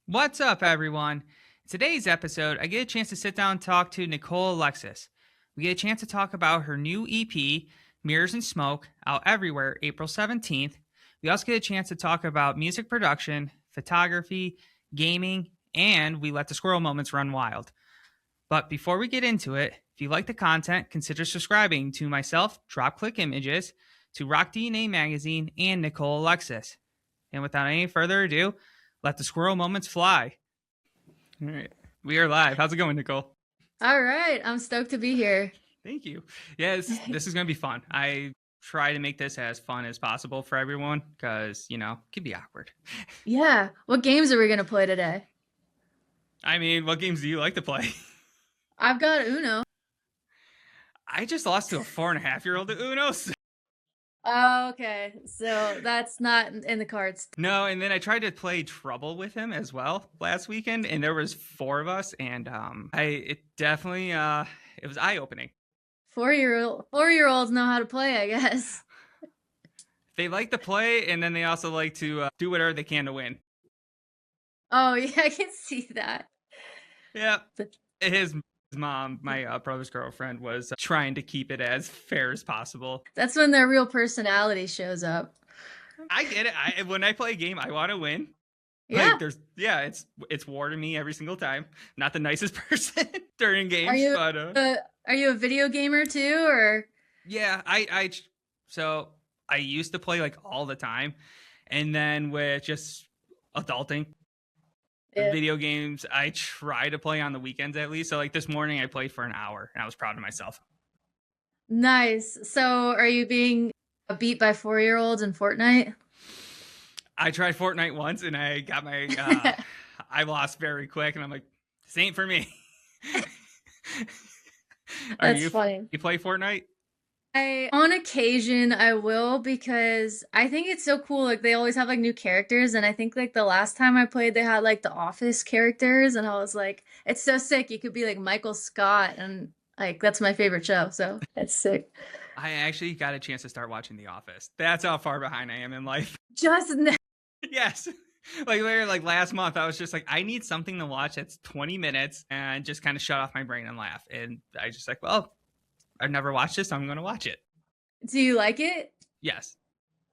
What's up, everyone? In today's episode, I get a chance to sit down and talk to Nicole Alexis. We get a chance to talk about her new EP, Mirrors and Smoke, out everywhere April 17th. We also get a chance to talk about music production, photography, gaming, and we let the squirrel moments run wild. But before we get into it, if you like the content, consider subscribing to myself, Drop Click Images, to Rock DNA Magazine, and Nicole Alexis. And without any further ado, let the squirrel moments fly. All right. We are live. How's it going, Nicole? All right. I'm stoked to be here. Thank you. Yeah, this is going to be fun. I try to make this as fun as possible for everyone because, it can be awkward. Yeah. What games are we going to play today? I mean, what games do you like to play? I've got Uno. I just lost to a 4.5-year-old at Uno. Oh, okay. So that's not in the cards. No, and then I tried to play Trouble with him as well last weekend, and there was 4 of us, and it definitely it was eye-opening. Four-year-olds know how to play, I guess. They like to play, and then they also like to do whatever they can to win. Oh, yeah, I can see that. Yeah, his mom, my brother's girlfriend, was trying to keep it as fair as possible. That's when their real personality shows up. I get it. When I play a game, I want to win. Yeah. Like, it's war to me every single time. Not the nicest person during games, Are you a video gamer too, or? Yeah, so I used to play like all the time, and then with just adulting, video games, I try to play on the weekends at least. So like this morning, I played for an hour, and I was proud of myself. Nice. So are you being beat by 4-year-olds in Fortnite? I tried Fortnite once, and I got my I lost very quick, and I'm like, this ain't for me. That's funny. You play Fortnite? On occasion I will, because I think it's so cool. Like they always have like new characters, and I think like the last time I played they had like the Office characters, and I was like, it's so sick. You could be like Michael Scott, and like that's my favorite show, so it's sick. I actually got a chance to start watching The Office. That's how far behind I am in life. Just now. Yes. Like literally, like last month, I was just like, I need something to watch that's 20 minutes and just kind of shut off my brain and laugh. And I just like, well, I've never watched this, so I'm going to watch it. Do you like it? Yes.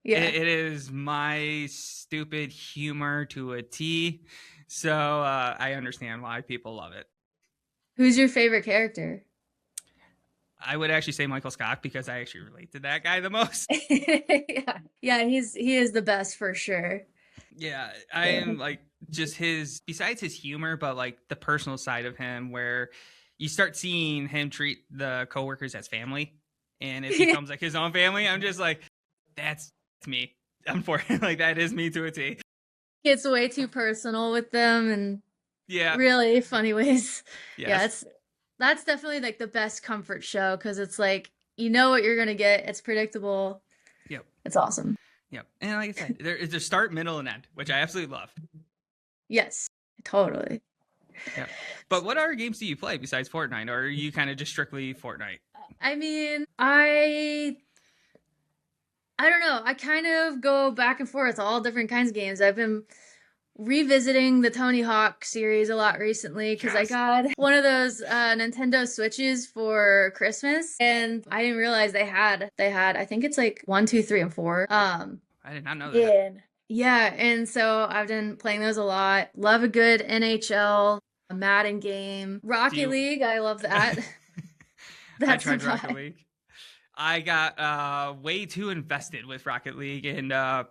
Yeah. It is my stupid humor to a T. So I understand why people love it. Who's your favorite character? I would actually say Michael Scott, because I actually relate to that guy the most. Yeah, he is the best for sure. Yeah, I am like just besides his humor, but like the personal side of him, where you start seeing him treat the coworkers as family, and it becomes like his own family. I'm just like, that's me. Unfortunately, like that is me to a T. It's way too personal with them, and really funny ways. Yes. Yeah, that's definitely like the best comfort show, because it's like you know what you're gonna get. It's predictable. Yep. It's awesome. Yep. And like I said, there is a start, middle, and end, which I absolutely love. Yes, totally. Yeah. But what other games do you play besides Fortnite, or are you kind of just strictly Fortnite? I mean, I don't know. I kind of go back and forth, all different kinds of games. I've been revisiting the Tony Hawk series a lot recently, because I got one of those Nintendo Switches for Christmas, and I didn't realize they had I think it's like 1, 2, 3, and 4. I did not know that. Yeah, and so I've been playing those a lot. Love a good NHL, a Madden game. Rocket League, I love that. I tried Rocket League. I got way too invested with Rocket League, and there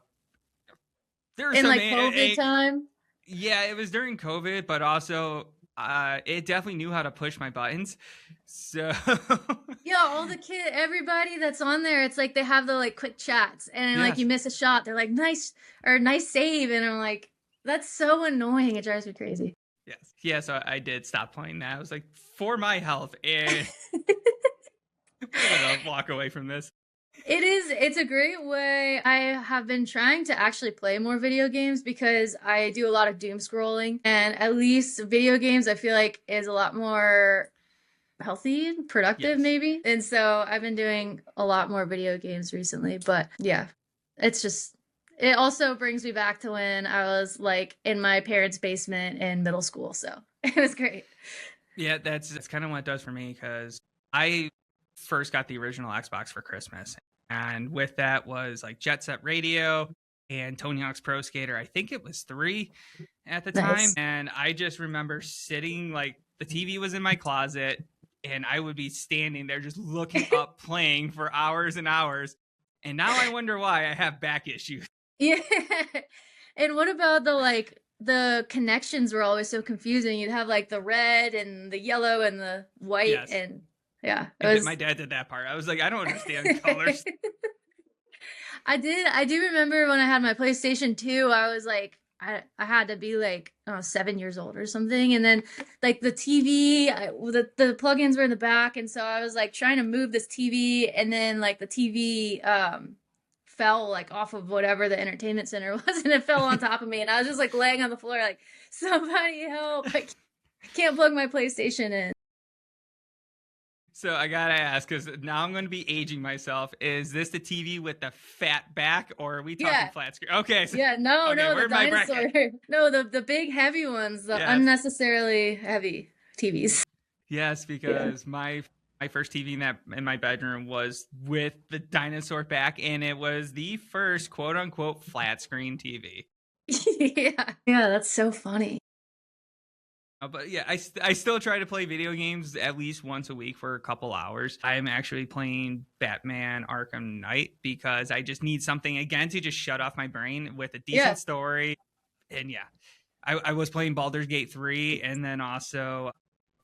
was in like COVID time. Yeah, it was during COVID, but also it definitely knew how to push my buttons. So yeah, all the everybody that's on there, it's like they have the like quick chats, and like you miss a shot, they're like nice save, and I'm like, that's so annoying. It drives me crazy. Yes. Yeah, so I did stop playing that. I was like, for my health, and I'm gonna walk away from this. It's a great way. I have been trying to actually play more video games, because I do a lot of doom scrolling, and at least video games I feel like is a lot more healthy, productive, maybe. And so I've been doing a lot more video games recently, but yeah, it's It also brings me back to when I was like in my parents' basement in middle school, so it was great. Yeah, that's kind of what it does for me because I first got the original Xbox for Christmas, and with that was like Jet Set Radio and Tony Hawk's Pro Skater. I think it was 3 at the time, Nice. and I just remember sitting like the TV was in my closet, and I would be standing there just looking up, playing for hours and hours. And now I wonder why I have back issues. Yeah. And what about the connections were always so confusing. You'd have like the red and the yellow and the white Yes, and yeah, it my was dad did that part. I was like, I don't understand colors. I do remember when I had my PlayStation 2, I was like I had to be like, I don't know, 7 years old or something. And then like the TV, the plugins were in the back. And so I was like trying to move this TV and then like the TV fell like off of whatever the entertainment center was and it fell on top of me. And I was just like laying on the floor like, somebody help. I can't plug my PlayStation in. So I gotta ask, because now I'm going to be aging myself. Is this the TV with the fat back, or are we talking Yeah. flat screen? Okay, so, Yeah, no, okay, no, the where's my dinosaur. bracket? No, the big heavy ones, the Yes, unnecessarily heavy TVs. yes, Yeah. because my first TV in my bedroom was with the dinosaur back, and it was the first quote unquote flat screen TV. Yeah. Yeah, that's so funny. But yeah, I still try to play video games at least once a week for a couple hours. I'm actually playing Batman Arkham Knight because I just need something again to just shut off my brain with a Yeah. decent story. And yeah, I was playing Baldur's Gate 3 and then also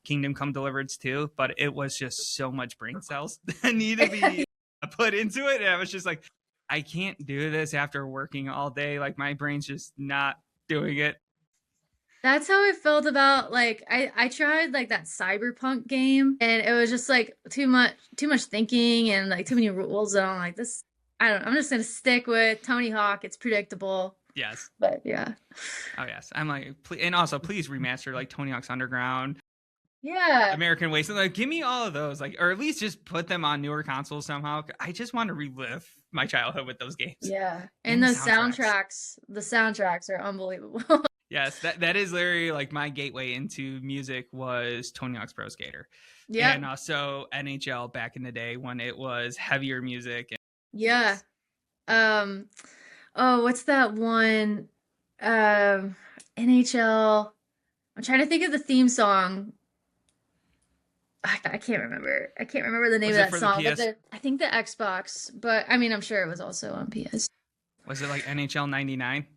Kingdom Come Deliverance 2, but it was just so much brain cells that need to be put into it. And I was just like, I can't do this after working all day. Like my brain's just not doing it. That's how I felt about like I tried like that cyberpunk game and it was just like too much thinking and like too many rules and I'm like this I don't know, I'm just gonna stick with Tony Hawk. It's predictable. Yes. But yeah. Oh yes. I'm like, and also please remaster like Tony Hawk's Underground, Yeah. American Wasteland. Like, give me all of those, like, or at least just put them on newer consoles somehow. I just want to relive my childhood with those games. Yeah. And And the soundtracks are unbelievable. Yes, that is literally like my gateway into music was Tony Hawk's Pro Skater, Yeah. and also NHL back in the day when it was heavier music. Yeah. Um oh, what's that one? NHL. I'm trying to think of the theme song. I can't remember. I can't remember the name Was of it that for the song, but PS? I think the Xbox, but I mean, I'm sure it was also on PS. Was it like NHL '99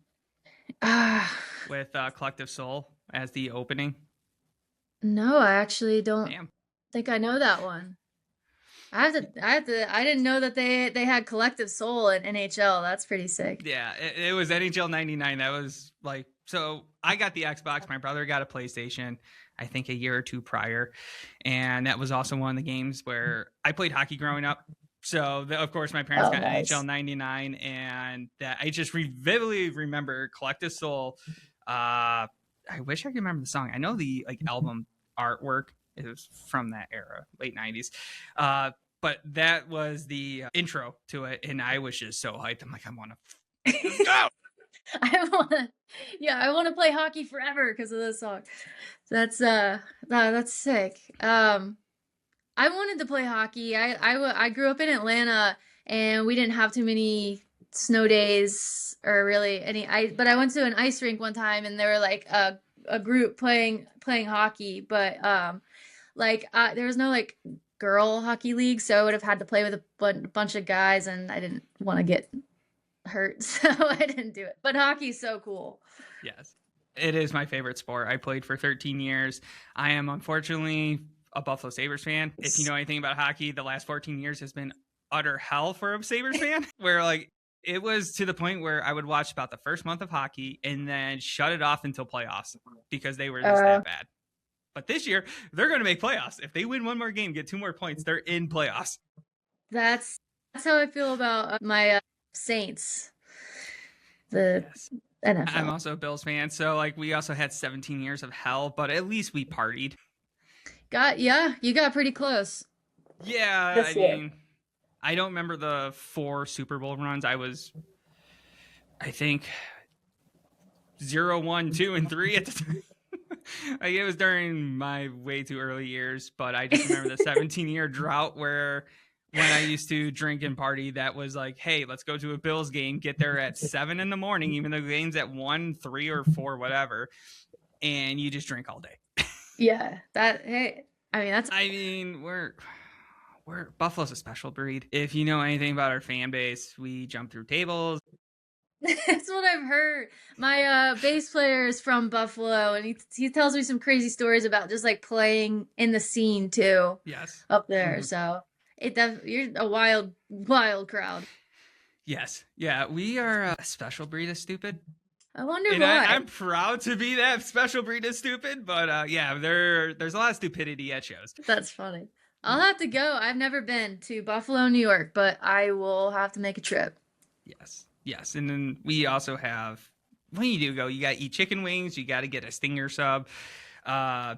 Ah, with Collective Soul as the opening? no, I actually don't Damn. think I know that one. I didn't know that they had Collective Soul in NHL. That's pretty sick. Yeah, it was NHL '99. That was like, so I got the Xbox. My brother got a PlayStation, I think a year or two prior. And that was also one of the games where I played hockey growing up. So, of course, my parents Oh, got NHL nice. '99. And that I just vividly remember Collective Soul. I wish I could remember the song. I know the like album artwork is from that era, late '90s. But that was the intro to it, and I was just so hyped. I'm like, I want to go. I want to, yeah, I want to play hockey forever because of this song. That's sick. I wanted to play hockey. I grew up in Atlanta and we didn't have too many snow days or really any but I went to an ice rink one time and there were like a group playing hockey, but there was no like girl hockey league, so I would have had to play with a bunch of guys and I didn't want to get hurt, so I didn't do it. But hockey's so cool. Yes, it is my favorite sport. I played for 13 years. I am unfortunately a Buffalo Sabres fan. If you know anything about hockey, the last 14 years has been utter hell for a Sabres fan, where like it was to the point where I would watch about the first month of hockey and then shut it off until playoffs because they were just that bad. But this year, they're going to make playoffs. If they win one more game, get 2 more points, they're in playoffs. That's how I feel about my Saints. The Yes. NFL. I'm also a Bills fan, so like we also had 17 years of hell, but at least we partied. You got pretty close. Yeah, This I year. mean, I don't remember the 4 Super Bowl runs. I was I think 0, 1, 2, and 3 at the time. Like, it was during my way too early years, but I just remember the 17-year drought where when I used to drink and party, that was like, hey, let's go to a Bills game, get there at 7 in the morning, even though the game's at 1, 3, or 4, whatever, and you just drink all day. Yeah, hey, I mean that's. I mean, we're Buffalo's a special breed. If you know anything about our fan base, we jump through tables. That's what I've heard. My bass player is from Buffalo, and he tells me some crazy stories about just like playing in the scene too. Yes. Up there. So you're a wild crowd. Yes. Yeah, we are a special breed of stupid. I wonder and why. I'm proud to be that special breed of stupid, but yeah, there's a lot of stupidity at shows. That's funny. I'll have to go. I've never been to Buffalo, New York, but I will have to make a trip. Yes. And then we also have, when you do go, you got to eat chicken wings, you got to get a stinger sub,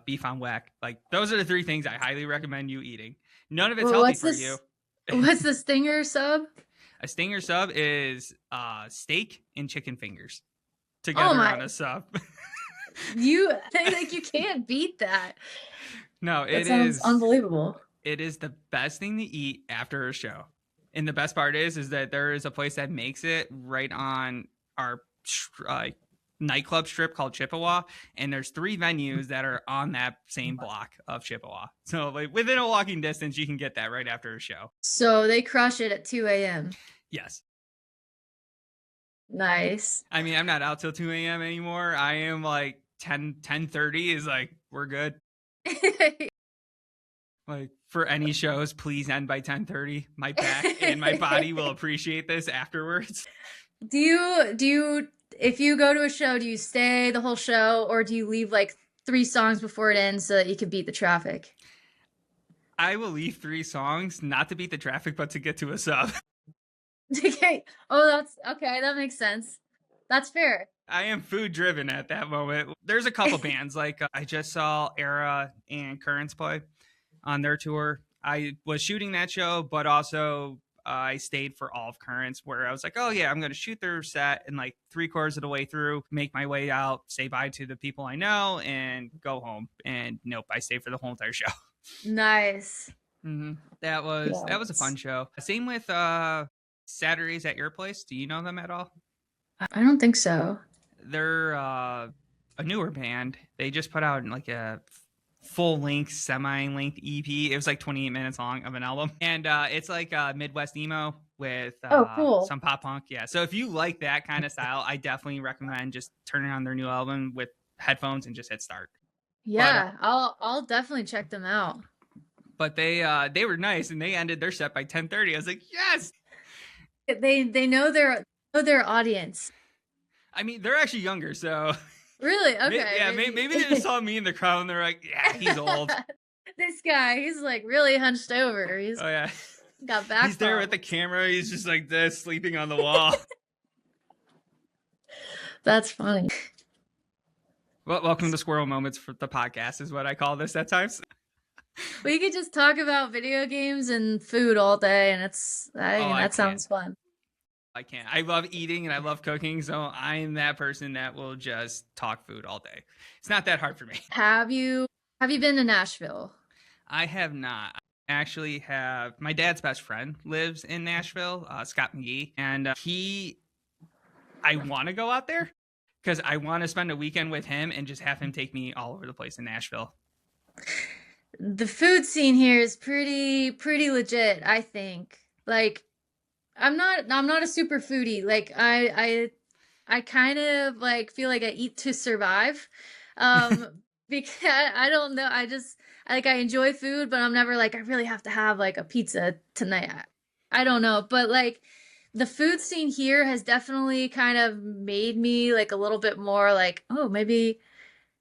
beef on whack. Like, those are the 3 things I highly recommend you eating. None of it's healthy for you. What's the stinger sub? A stinger sub is steak and chicken fingers together on a sub. You can't beat that. No, it sounds is unbelievable. It is the best thing to eat after a show. And the best part is that there is a place that makes it right on our nightclub strip called Chippewa. And there's 3 venues that are on that same block of Chippewa. So like within a walking distance, you can get that right after a show. So they crush it at 2 a.m. Yes. Nice. I mean, I'm not out till 2 a.m. anymore. I am like 10:30 is like, we're good. Like, for any shows, please end by 10:30. My back and my body will appreciate this afterwards. Do you if you go to a show, do you stay the whole show, or do you leave like 3 songs before it ends so that you can beat the traffic? I will leave 3 songs, not to beat the traffic, but to get to a sub. Okay. Oh, that's okay. That makes sense. That's fair. I am food driven at that moment. There's a couple bands, like I just saw Era and Currents play on their tour. I was shooting that show, but also I stayed for all of Currents, where I was like, oh yeah, I'm going to shoot their set, and like 3/4 of the way through, make my way out, say bye to the people I know, and go home. And nope, I stayed for the whole entire show. Nice. Mm-hmm. That was a fun show. Same with Saturdays at Your Place. Do you know them at all? I don't think so. They're a newer band. They just put out like a full-length, semi-length EP. It was like 28 minutes long of an album. And it's like Midwest emo with cool. some pop punk. Yeah. So if you like that kind of style, I definitely recommend just turning on their new album with headphones and just hit start. Yeah, but, I'll definitely check them out. But they were nice, and they ended their set by 10:30. I was like, yes. They know their audience. I mean, they're actually younger, so. Really? Okay. Yeah, maybe they just saw me in the crowd and they're like, yeah, he's old. This guy, he's like really hunched over. Oh yeah. Got back. He's there with the camera. He's just like this, sleeping on the wall. That's funny. Well, welcome to Squirrel Moments for the podcast is what I call this at times. We could just talk about video games and food all day, and that sounds fun. I can't. I love eating and I love cooking, so I'm that person that will just talk food all day. It's not that hard for me. Have you been to Nashville? I have not. I actually have. My dad's best friend lives in Nashville, Scott McGee, and I want to go out there because I want to spend a weekend with him and just have him take me all over the place in Nashville. The food scene here is pretty legit, I think. Like, I'm not a super foodie. Like, I kind of like feel like I eat to survive. Because I don't know, I enjoy food, but I'm never like I really have to have like a pizza tonight. I don't know, but like the food scene here has definitely kind of made me like a little bit more like, oh, maybe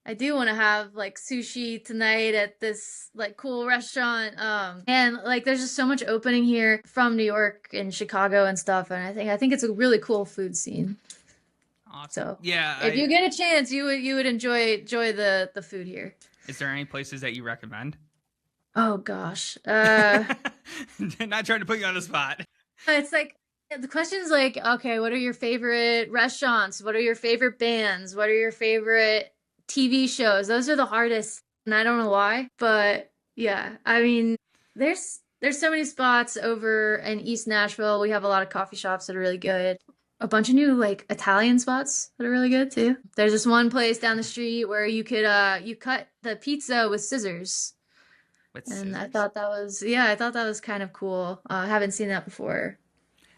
I do want to have like sushi tonight at this like cool restaurant. And like there's just so much opening here from New York and Chicago and stuff, and I think it's a really cool food scene. Awesome. So yeah, if you get a chance, you would enjoy the food here. Is there any places that you recommend? Oh gosh. Not trying to put you on the spot. It's like The question's like, okay, what are your favorite restaurants? What are your favorite bands? What are your favorite TV shows? Those are the hardest, and I don't know why, but yeah, I mean, there's so many spots over in East Nashville. We have a lot of coffee shops that are really good. A bunch of new like Italian spots that are really good too. There's this one place down the street where you cut the pizza with scissors. With And scissors? I thought that was kind of cool. I haven't seen that before.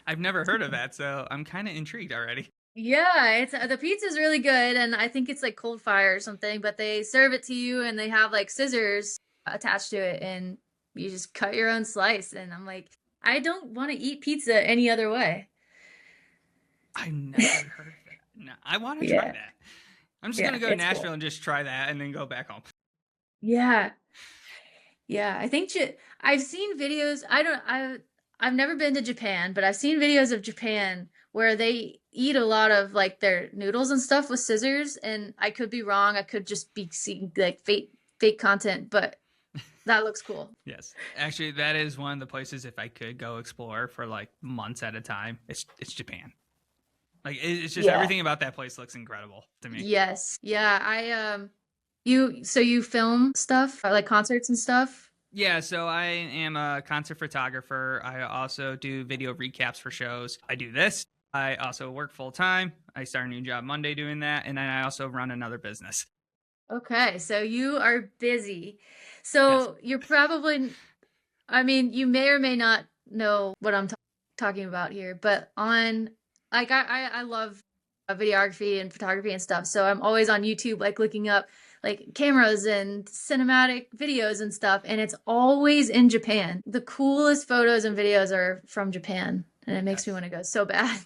I've never heard of that, so I'm kind of intrigued already. Yeah, it's the pizza's really good, and I think it's like cold fire or something, but they serve it to you and they have like scissors attached to it, and you just cut your own slice. And I'm like, I don't want to eat pizza any other way. I've never heard of that. No, I want to try Yeah, that. I'm just yeah, gonna go to it's Nashville cool. and just try that, and then go back home. Yeah, yeah. I think I've seen videos. I've never been to Japan, but I've seen videos of Japan where they eat a lot of like their noodles and stuff with scissors, and I could be wrong. I could just be seeing like fake content, but that looks cool. Yes, actually, that is one of the places if I could go explore for like months at a time. It's Japan. Like it's just Yeah. everything about that place looks incredible to me. Yes. Yeah. You film stuff, or like concerts and stuff? Yeah, so I am a concert photographer. I also do video recaps for shows. I do this. I also work full time. I start a new job Monday doing that, and then I also run another business. Okay, so you are busy. Yes. So you're probably, I mean, you may or may not know what I'm talking about here, but on like I love videography and photography and stuff. So I'm always on YouTube like looking up like cameras and cinematic videos and stuff, and it's always in Japan. The coolest photos and videos are from Japan, and it makes me Yes. want to go so bad.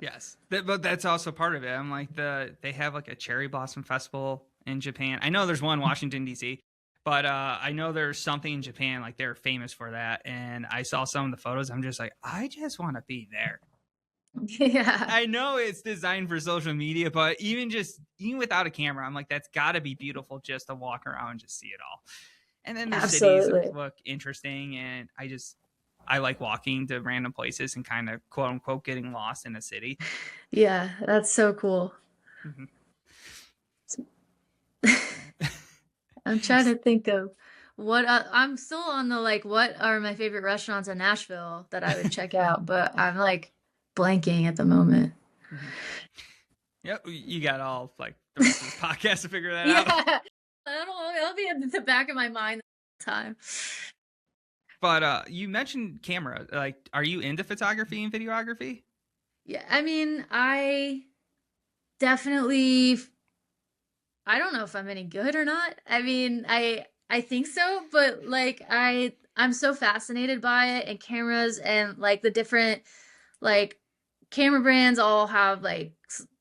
Yes. But that's also part of it. I'm like they have like a cherry blossom festival in Japan. I know there's one in Washington D.C., but I know there's something in Japan like they're famous for that. And I saw some of the photos. I'm just like, I just want to be there. Yeah, I know it's designed for social media, but even without a camera, I'm like, that's got to be beautiful just to walk around and just see it all. And then the cities absolutely. look interesting, and I like walking to random places and kind of quote unquote getting lost in a city. Yeah, that's so cool. Mhm. I'm trying to think of what I'm still on the like what are my favorite restaurants in Nashville that I would check out, but I'm like blanking at the moment. Mhm. Yep, you got all like the rest of this podcast to figure that Yeah, out. I don't know. It'll be at the back of my mind the whole time. But you mentioned camera. Like, are you into photography and videography? Yeah, I mean, I definitely I don't know if I'm any good or not. I mean, I think so, but like I'm so fascinated by it and cameras and like the different like camera brands all have like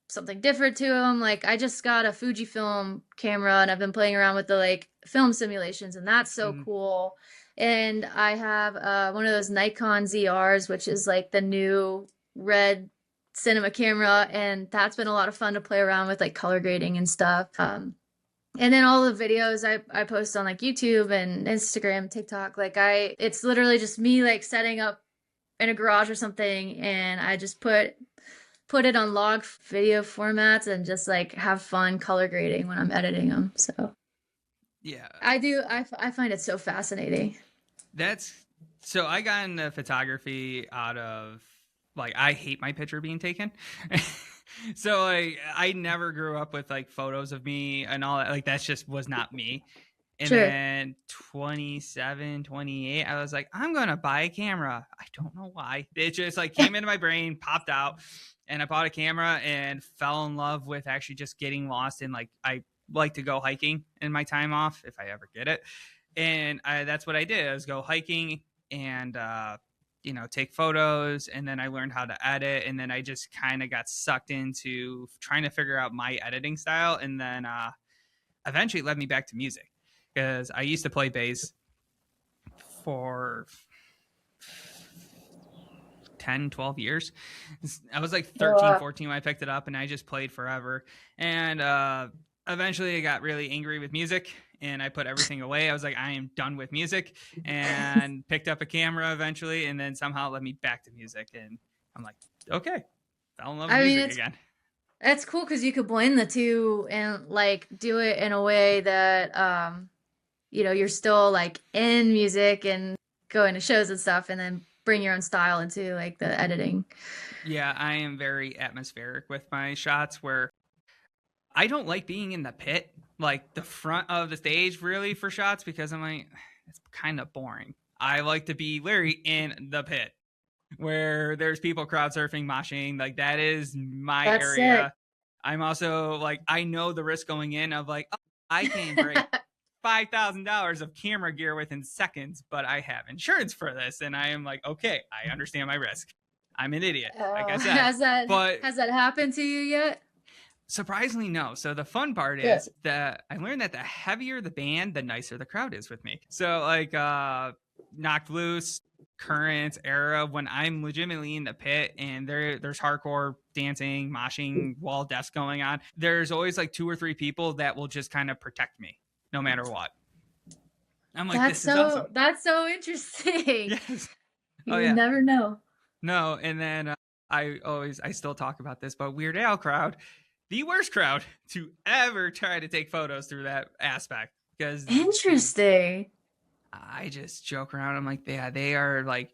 something different to them. Like I just got a Fujifilm camera and I've been playing around with the like film simulations and that's so Mm-hmm. cool. And I have one of those Nikon ZRs, which is like the new red cinema camera, and that's been a lot of fun to play around with like color grading and stuff. And then all the videos I post on like YouTube and Instagram, TikTok, like it's literally just me like setting up in a garage or something, and I just put it on log video formats and just like have fun color grading when I'm editing them. So Yeah, I find it so fascinating. that's so. I got into photography out of like I hate my picture being taken. So like I never grew up with like photos of me and all that. Like that's just was not me. And Sure. then 27, 28, I was like, I'm going to buy a camera. I don't know why. It just like came into my brain, popped out, and I bought a camera and fell in love with actually just getting lost in like, I like to go hiking in my time off if I ever get it. And that's what I did. I was go hiking and, take photos. And then I learned how to edit. And then I just kind of got sucked into trying to figure out my editing style. And then eventually it led me back to music because I used to play bass for 10, 12 years. I was like Oh, 13, 14 when I picked it up, and I just played forever. And eventually I got really angry with music and I put everything away. I was like, I am done with music, and picked up a camera eventually. And then somehow it led me back to music. And I'm like, okay, fell in love with I mean, music again. it's cool because you could blend the two and like do it in a way that you're still like in music and going to shows and stuff, and then bring your own style into like the editing. Yeah, I am very atmospheric with my shots where I don't like being in the pit, like the front of the stage, really, for shots because I'm like, it's kind of boring. I like to be literally in the pit where there's people crowd surfing, moshing. Like that is my That's sick. area. I'm also like, I know the risk going in of like, oh, I can break $5,000 of camera gear within seconds, but I have insurance for this. And I am like, okay, I understand my risk. I'm an idiot, like I said. Has that But has that happened to you yet? surprisingly, no. So the fun part Good. is that I learned that the heavier the band, the nicer the crowd is with me. So like Knocked Loose, Currents, Era, when I'm legitimately in the pit and there's hardcore dancing, moshing, wall deaths going on, there's always like 2 or 3 people that will just kind of protect me no matter what. I'm like, this is awesome. That's so interesting. Yes. Oh You yeah. never know. No, and then I still talk about this, but Weird Al crowd, the worst crowd to ever try to take photos through that aspect because Interesting. I just joke around. I'm like, yeah, they are like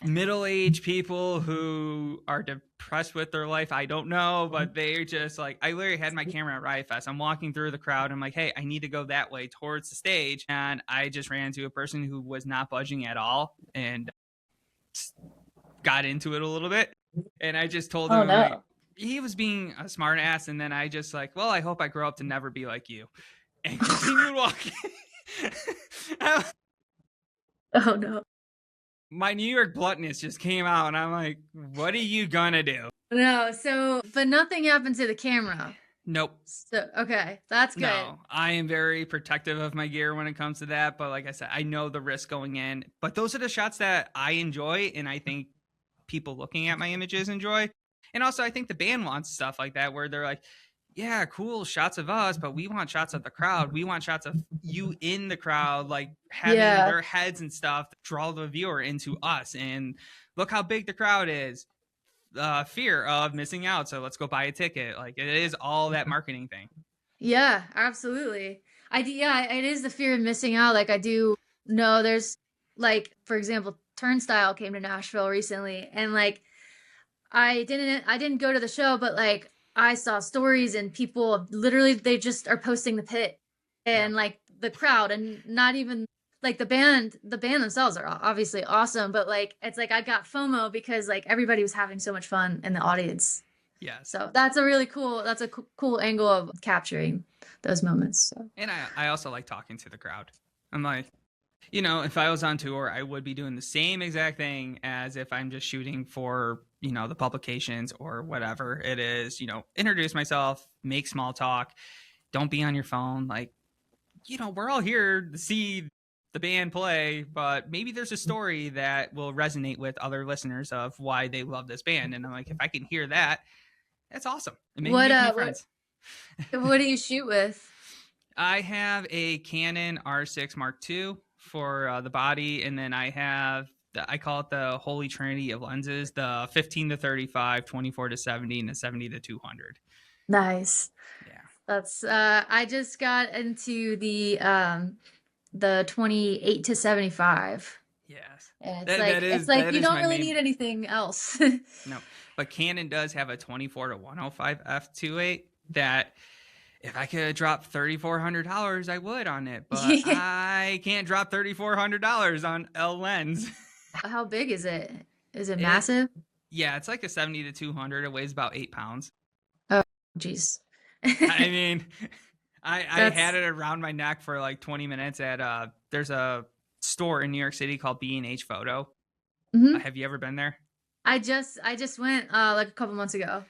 middle-aged people who are depressed with their life. I don't know, but they're just like, I literally had my camera at Riot Fest. I'm walking through the crowd. I'm like, hey, I need to go that way towards the stage. And I just ran into a person who was not budging at all and got into it a little bit. And I just told him, Oh like, no. he was being a smart ass. And then I just like, well, I hope I grow up to never be like you. And continued walking. Oh no. My New York bluntness just came out, and I'm like, what are you gonna do? No, so but nothing happened to the camera. Nope. So okay, that's good. No, I am very protective of my gear when it comes to that. But like I said, I know the risk going in. But those are the shots that I enjoy, and I think people looking at my images enjoy. And also, I think the band wants stuff like that where they're like, yeah, cool shots of us, but we want shots of the crowd. We want shots of you in the crowd, like having Yeah. their heads and stuff draw the viewer into us. And look how big the crowd is. Fear of missing out. So let's go buy a ticket. Like it is all that marketing thing. Yeah, absolutely. Yeah, it is the fear of missing out. Like I do know there's like, for example, Turnstile came to Nashville recently, and like I didn't go to the show, but like I saw stories and people literally they just are posting the pit Yeah. and like the crowd, and not even like the band themselves are obviously awesome, but like it's like I got FOMO because like everybody was having so much fun in the audience. Yes. So that's a cool angle of capturing those moments. So. And I also like talking to the crowd. I'm like, if I was on tour, I would be doing the same exact thing as if I'm just shooting for, the publications or whatever it is, introduce myself, make small talk, don't be on your phone. Like, we're all here to see the band play, but maybe there's a story that will resonate with other listeners of why they love this band. And I'm like, if I can hear that, that's awesome. It may What make new friends. what do you shoot with? I have a Canon R6 Mark II for the body, and then I have I call it the holy trinity of lenses: the 15 to 35, 24 to 70, and the 70 to 200. Nice. Yeah, That's I just got into the 28 to 75. yes, And it's like that you is don't my really main. need anything else. No, but Canon does have a 24 to 105 f2.8 that. If I could drop $3,400, I would on it, but Yeah. I can't drop $3,400 on a lens. How big is it? Is it massive? Yeah, it's like a 70 to 200. It weighs about 8 pounds. Oh, jeez. I mean, I That's had it around my neck for like 20 minutes at there's a store in New York City called B&H Photo. Mhm. Have you ever been there? I just went like a couple months ago.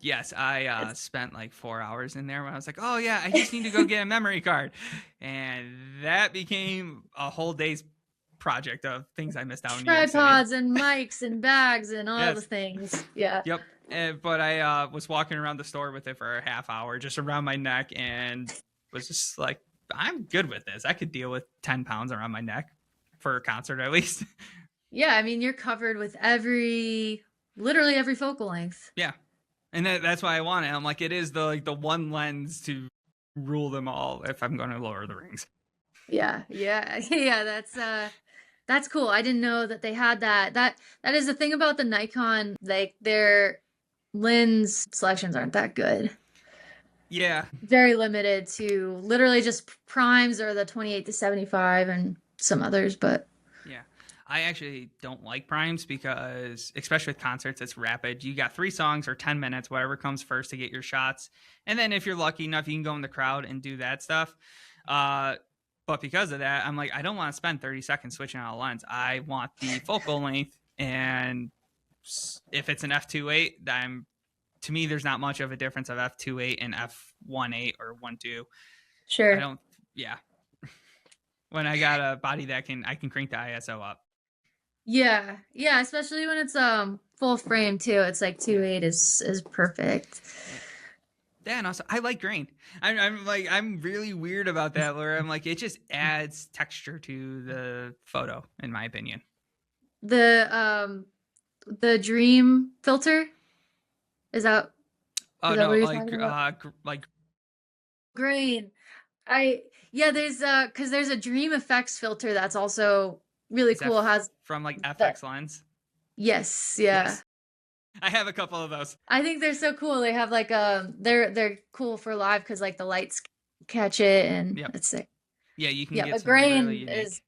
Yes, I spent like 4 hours in there when I was like, oh yeah, I just need to go get a memory card. And that became a whole day's project of things I missed out in New York City. Tripods and mics and bags and all the Yes. things. Yeah. Yep. But I was walking around the store with it for a half hour, just around my neck, and was just like, I'm good with this. I could deal with 10 pounds around my neck for a concert at least. Yeah, I mean, you're covered with every literally every focal length. Yeah. And that's why I want it. I'm like, it is the one lens to rule them all if I'm going to Lord of the Rings. Yeah, yeah, yeah. That's cool. I didn't know that they had that. That is the thing about the Nikon. Like their lens selections aren't that good. Yeah. Very limited to literally just primes or the 28 to 75 and some others, but Yeah. I actually don't like primes because, especially with concerts, it's rapid. You got 3 songs or 10 minutes, whatever comes first to get your shots. And then if you're lucky enough, you can go in the crowd and do that stuff. Uh, but because of that, I'm like, I don't want to spend 30 seconds switching out a lens. I want the focal length. And if it's an f2.8, to me, there's not much of a difference of f2.8 and f1.8 or 1.2. I sure. don't, yeah. When I got a body that I can crank the ISO up. Yeah, yeah, especially when it's full frame too. It's like Yeah. 2.8 is perfect. Yeah. Yeah, and also I like grain. I'm really weird about that. Where I'm like, it just adds texture to the photo, in my opinion. The dream filter, is that Oh is that what no, you're talking about? like Grain. I yeah, there's because there's a dream effects filter that's also really is that cool. Has from like that FX lens? yes, yeah. Yes, I have a couple of those. I think they're so cool. They have like they're cool for live because like the lights catch it and Yep. it's sick. Yeah, you can Yeah, get but some really unique.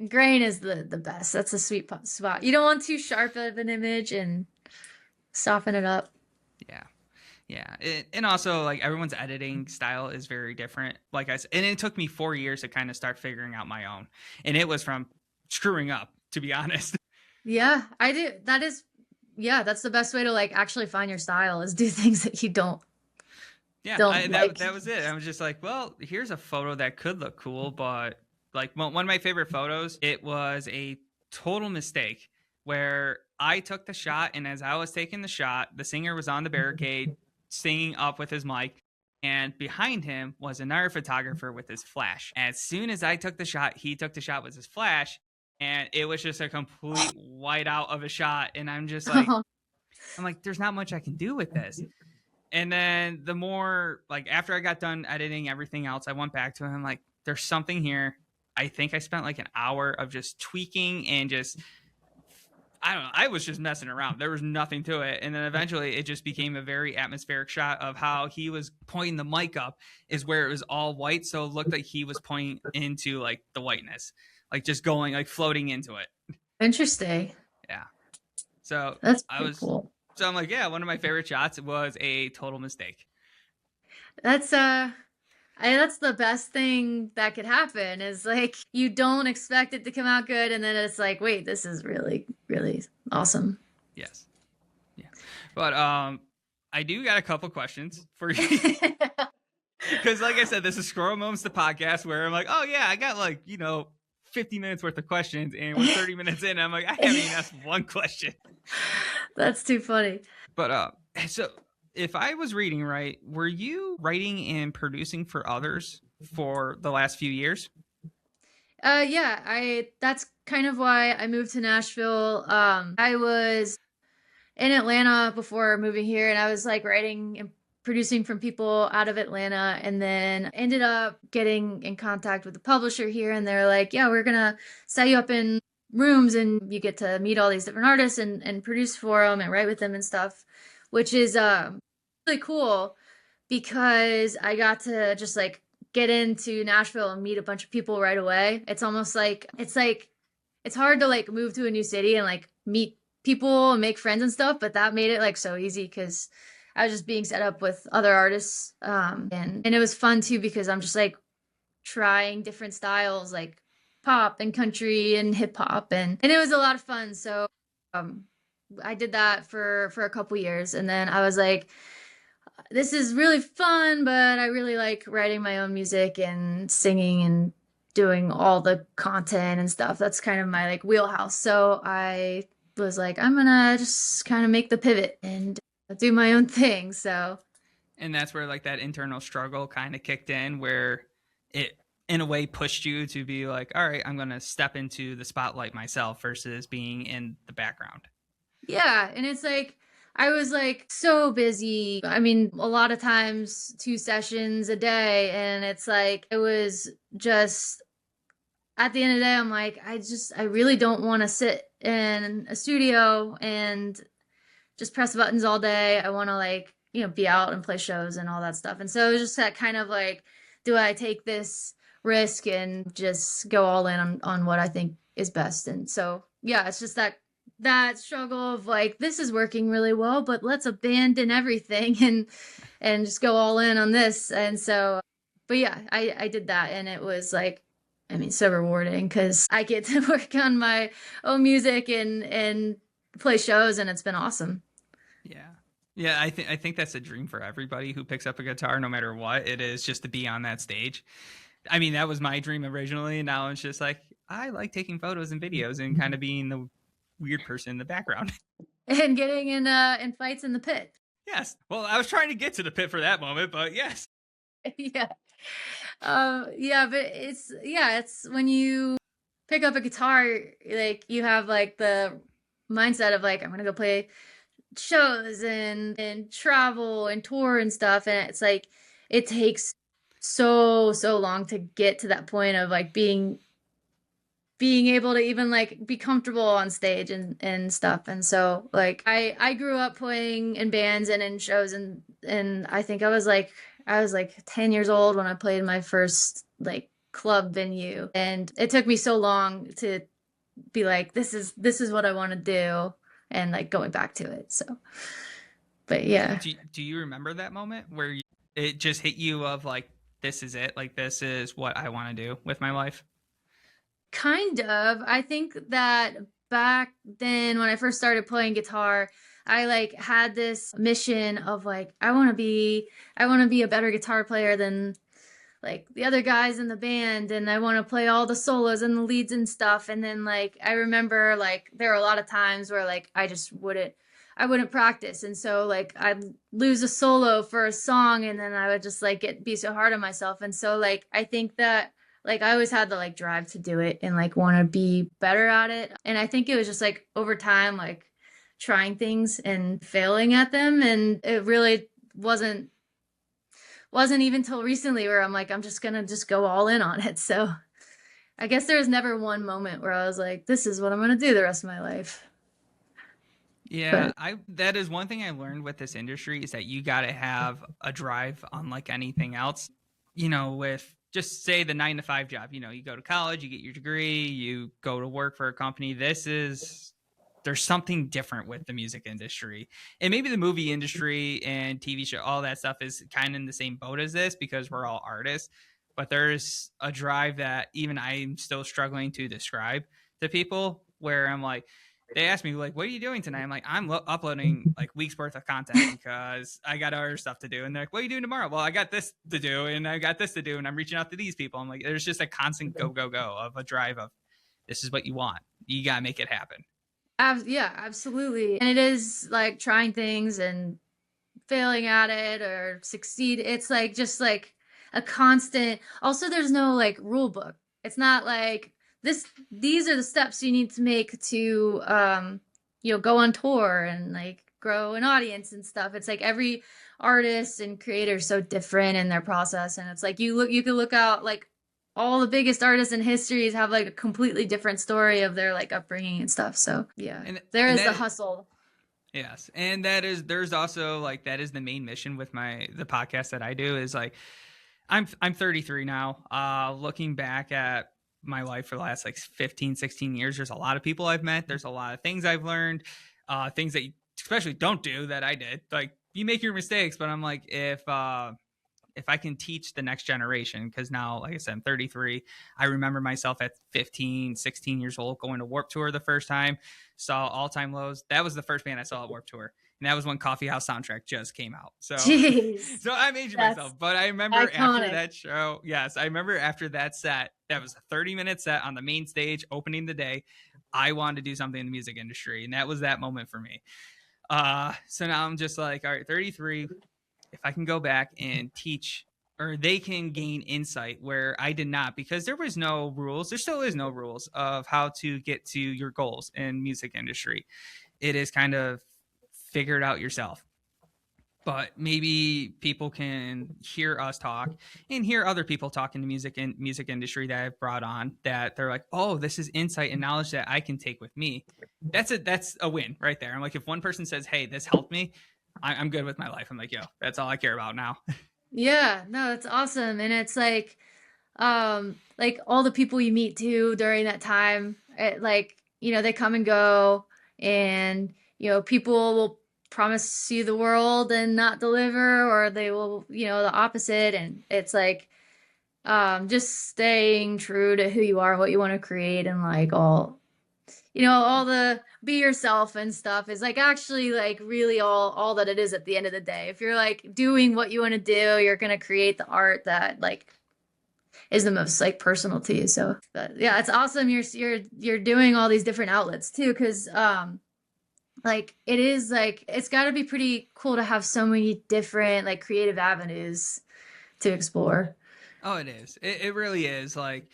grain is the best. That's a sweet spot. You don't want too sharp of an image and soften it up. Yeah. Yeah, and also like everyone's editing style is very different. Like I said, and it took me 4 years to kind of start figuring out my own, and it was from screwing up, to be honest. Yeah, I do. That is, yeah, that's the best way to like actually find your style is do things that you Yeah, don't like. that was it. I was just like, well, here's a photo that could look cool, but like one of my favorite photos, it was a total mistake where I took the shot, and as I was taking the shot, the singer was on the barricade singing up with his mic, and behind him was another photographer with his flash. As soon as I took the shot, he took the shot with his flash, and it was just a complete whiteout of a shot. And I'm like, there's not much I can do with this. And then the more like after I got done editing everything else, I went back to him like, there's something here. I think I spent like an hour of just tweaking and just I don't know. I was just messing around. There was nothing to it. And then eventually it just became a very atmospheric shot of how he was pointing the mic up is where it was all white. So it looked like he was pointing into like the whiteness, like just going like floating into it. Interesting. Yeah. So That's I pretty was cool. so I'm like, yeah, one of my favorite shots was a total mistake. That's that's the best thing that could happen is like you don't expect it to come out good and then it's like, wait, this is really, really awesome. Yes. Yeah. But I do got a couple questions for you. Because like I said, this is Squirrel Moments the podcast where I'm like, oh yeah, I got like, 50 minutes worth of questions, and we're 30 minutes in, I'm like, I haven't even asked one question. That's too funny. But so if I was reading right, were you writing and producing for others for the last few years? Yeah, I that's kind of why I moved to Nashville. I was in Atlanta before moving here, and I was like writing and producing from people out of Atlanta, and then ended up getting in contact with the publisher here, and they're like, "Yeah, we're gonna set you up in rooms, and you get to meet all these different artists and produce for them and write with them and stuff," which is really cool because I got to just like get into Nashville and meet a bunch of people right away. It's almost like it's hard to like move to a new city and like meet people and make friends and stuff, but that made it like so easy because I was just being set up with other artists. And it was fun too because I'm just like trying different styles like pop and country and hip hop and it was a lot of fun. So um I did that for a couple years and then I was like this is really fun, but I really like writing my own music and singing and doing all the content and stuff. That's kind of my like wheelhouse. So I was like, I'm gonna just kind of make the pivot and do my own thing. So And that's where like that internal struggle kind of kicked in, where it in a way pushed you to be like, all right, I'm going to step into the spotlight myself versus being in the background. Yeah, and it's like I was like so busy. I mean, a lot of times 2 sessions a day, and it's like it was just at the end of the day, I'm like, I really don't want to sit in a studio and just press buttons all day. I want to like, be out and play shows and all that stuff. And so it was just that kind of like, do I take this risk and just go all in on what I think is best? And so, yeah, it's just that struggle of like, this is working really well, but let's abandon everything and just go all in on this. And so, but yeah, I did that, and it was like, I mean, so rewarding because I get to work on my own music and play shows, and it's been awesome. Yeah. Yeah, I think that's a dream for everybody who picks up a guitar, no matter what it is, just to be on that stage. I mean, that was my dream originally, and now it's just like I like taking photos and videos and kind of being the weird person in the background. And getting in fights in the pit. Yes. Well, I was trying to get to the pit for that moment, but yes. Yeah. Yeah, but it's when you pick up a guitar, like you have like the mindset of like I'm gonna go play shows and travel and tour and stuff, and it's like it takes so long to get to that point of like being able to even like be comfortable on stage and stuff. And so like I grew up playing in bands and in shows, and I think I was like 10 years old when I played my first like club venue, and it took me so long to be like this is what I want to do, and like going back to it. So but yeah. Do you remember that moment where it just hit you of like, this is it? Like, this is what I want to do with my life? Kind of. I think that back then when I first started playing guitar, I like had this mission of like I want to be a better guitar player than like the other guys in the band, and I want to play all the solos and the leads and stuff. And then like I remember like there were a lot of times where like I wouldn't practice, and so like I'd lose a solo for a song, and then I would just like be so hard on myself. And so like I think that like I always had the like drive to do it and like want to be better at it. And I think it was just like over time like trying things and failing at them, and it really wasn't even till recently where I'm like I'm just gonna just go all in on it. So I guess there was never one moment where I was like, this is what I'm gonna do the rest of my life. Yeah, But I that is one thing I learned with this industry is that you got to have a drive unlike anything else. With just say the 9 to 5 job, you go to college, you get your degree, you go to work for a company. There's something different with the music industry. And maybe the movie industry and TV show, all that stuff is kind of in the same boat as this because we're all artists. But there's a drive that even I'm still struggling to describe to people where I'm like, they ask me like, what are you doing tonight? I'm like, I'm uploading like weeks worth of content because I got other stuff to do. And they're like, what are you doing tomorrow? Well, I got this to do and I got this to do. And I'm reaching out to these people. I'm like, there's just a constant go of a drive of this is what you want. You got to make it happen. yeah, absolutely. And it is like trying things and failing at it or succeed. It's like just like a constant. Also, there's no like rule book. It's not like these are the steps you need to make to go on tour and like grow an audience and stuff. It's like every artist and creator is so different in their process, and it's like you can look out like all the biggest artists in histories have like a completely different story of their like upbringing and stuff. So yeah, And there and is the that hustle. yes, and there's also like that is the main mission with the podcast that I do is like I'm 33 now. Looking back at my life for the last like 15, 16 years, there's a lot of people I've met. There's a lot of things I've learned, things that you especially don't do that I did. Like you make your mistakes, but I'm like if I can teach the next generation, because now, like I said, I'm 33. I remember myself at 15, 16 years old going to Warp Tour the first time, saw All Time Lows. That was the first band I saw at Warp Tour. And that was when Coffee House Soundtrack just came out. So, Jeez, so I'm aging that's myself. But I remember after iconic. that show, yes, I remember after that set, that was a 30-minute set on the main stage opening the day. I wanted to do something in the music industry. And that was that moment for me. So now I'm just like, all right, 33, if I can go back and teach or they can gain insight where I did not because there was no rules. There still is no rules of how to get to your goals in music industry. it is kind of figure it out yourself. But maybe people can hear us talk and hear other people talk in the music industry that I've brought on, that they're like, oh, this is insight and knowledge that I can take with me. That's a win right there. I'm like, if one person says, hey, this helped me, I'm good with my life. I'm like, yo, that's all I care about now. Yeah, no, it's awesome. And it's like all the people you meet too during that time, like, they come and go, and, people will promise you the world and not deliver, or they will, the opposite. And it's like, just staying true to who you are, what you want to create, and like all the be yourself and stuff is like actually like really all that it is at the end of the day. If you're like doing what you want to do, you're going to create the art that like is the most like personal to you. So but yeah, it's awesome you're doing all these different outlets too, because like it is like it's got to be pretty cool to have so many different like creative avenues to explore. Oh, it is. It really is. Like,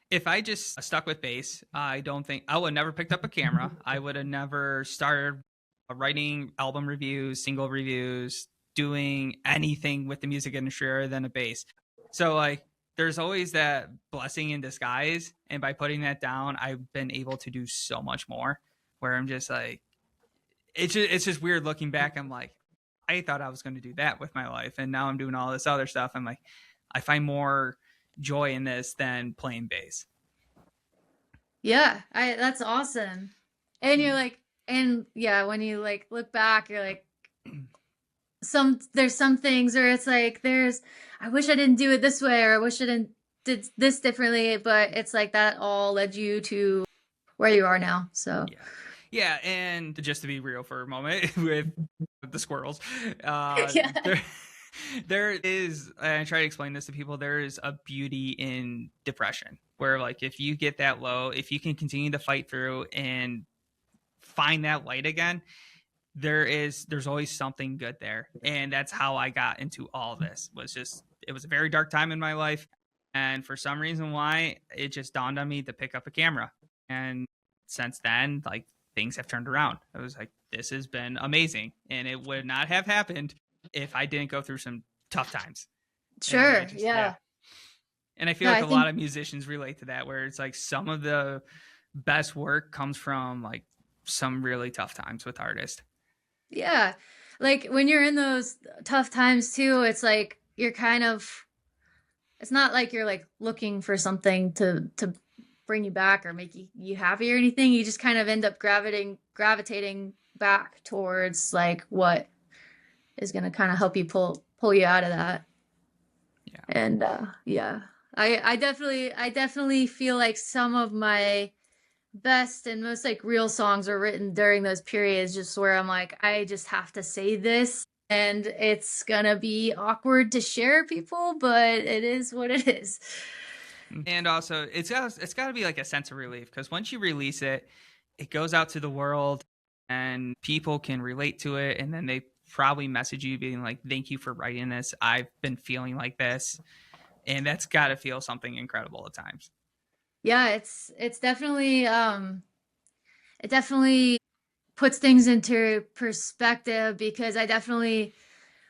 if I just stuck with bass, I don't think I would have never picked up a camera. I would have never started writing album reviews, single reviews, doing anything with the music industry other than a bass. So, like, there's always that blessing in disguise. And by putting that down, I've been able to do so much more, where I'm just like, it's just weird looking back. I'm like, I thought I was going to do that with my life. And now I'm doing all this other stuff. I'm like, I find more joy in this than playing bass. Yeah, I that's awesome. And you're like, and yeah, when you like look back, you're like, there's some things where it's like I wish I didn't do it this way, or I wish I did this differently, but it's like that all led you to where you are now. So yeah, and just to be real for a moment with the squirrels, yeah. there is, and I try to explain this to people, there is a beauty in depression, where like if you get that low, if you can continue to fight through and find that light again, there's always something good there. And that's how I got into all this. It was a very dark time in my life, and for some reason why, it just dawned on me to pick up a camera. And since then, like, things have turned around. I was like, this has been amazing, and it would not have happened if I didn't go through some tough times. Sure. Yeah. And I feel No, like I a think lot of musicians relate to that, where it's like some of the best work comes from like some really tough times with artists. yeah. Like when you're in those tough times too, it's like you're kind of it's not like you're like looking for something to bring you back or make you happy or anything. You just kind of end up gravitating back towards like what is going to kind of help you pull you out of that. Yeah. And yeah, I definitely feel like some of my best and most like real songs are written during those periods, just where I'm like, I just have to say this, and it's gonna be awkward to share people, but it is what it is. And also, it's got to be like a sense of relief, because once you release it, it goes out to the world, and people can relate to it, and then they probably message you being like, thank you for writing this, I've been feeling like this. And that's got to feel something incredible at times. Yeah, it's definitely it definitely puts things into perspective, because I definitely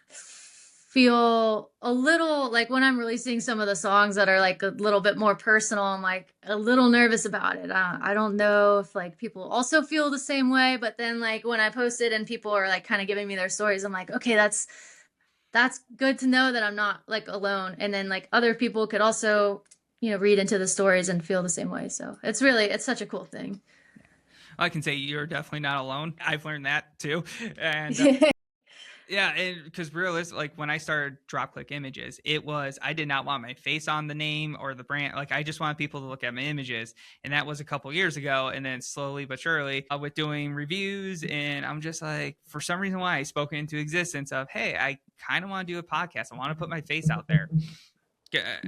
feel a little like when I'm releasing some of the songs that are like a little bit more personal, I'm like a little nervous about it. I don't know if like people also feel the same way, but then like when I post it and people are like kind of giving me their stories, I'm like, okay, that's good to know that I'm not like alone. And then like other people could also, read into the stories and feel the same way. So it's such a cool thing. I can say you're definitely not alone. I've learned that too. And yeah, and because realistic, like when I started Drop Click Images, I did not want my face on the name or the brand. Like I just wanted people to look at my images, and that was a couple years ago. And then slowly but surely, with doing reviews, and I'm just like, for some reason, why I spoke into existence of, hey, I kind of want to do a podcast. I want to put my face out there,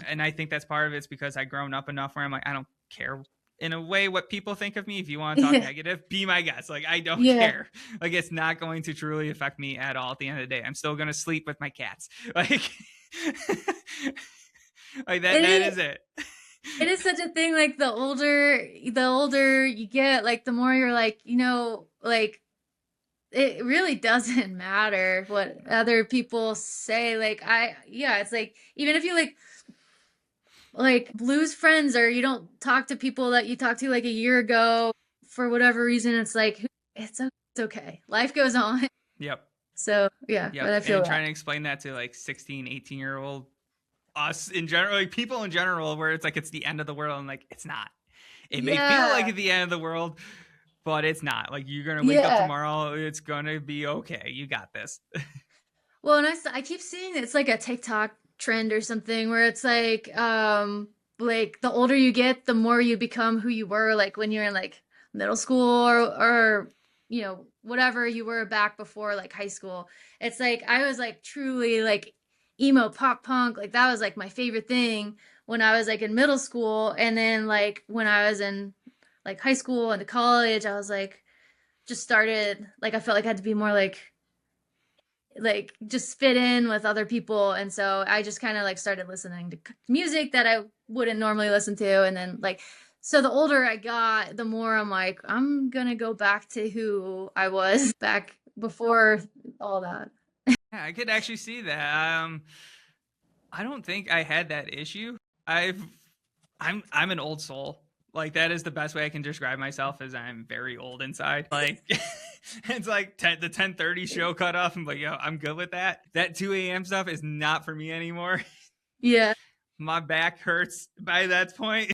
and I think that's part of it's because I've grown up enough where I'm like, I don't care in a way what people think of me. If you want to talk negative, be my guest. Like I don't care. Like it's not going to truly affect me at all. At the end of the day, I'm still going to sleep with my cats. Like like that is it. It is such a thing. Like the older you get, like the more you're like, like it really doesn't matter what other people say. Like yeah, it's like even if you like lose friends or you don't talk to people that you talked to like a year ago for whatever reason, it's like it's okay. Life goes on. Yep. So yeah, but Yep. I feel And that. trying to explain that to like 16, 18-year-old us in general, like people in general, where it's like it's the end of the world and like it's not. It may feel like Yeah. it's the end of the world, but it's not. Like you're gonna wake up Yeah. tomorrow, it's gonna be okay. You got this. Well, and I keep seeing it's like a TikTok trend or something where it's like the older you get, the more you become who you were like when you're in like middle school or whatever you were back before like high school. It's like I was like truly like emo pop punk, like that was like my favorite thing when I was like in middle school, and then like when I was in like high school and to college, I was like just started like I felt like I had to be more like just fit in with other people, and so I just kind of like started listening to music that I wouldn't normally listen to, and then like so the older I got, the more I'm like I'm gonna go back to who I was back before all that. Yeah, I could actually see that. I don't think I had that issue. I've I'm an old soul. Like that is the best way I can describe myself, as I'm very old inside. Like it's like the 10:30 show cut off. I'm like, yo, I'm good with that. That 2 a.m. stuff is not for me anymore. Yeah. My back hurts by that point.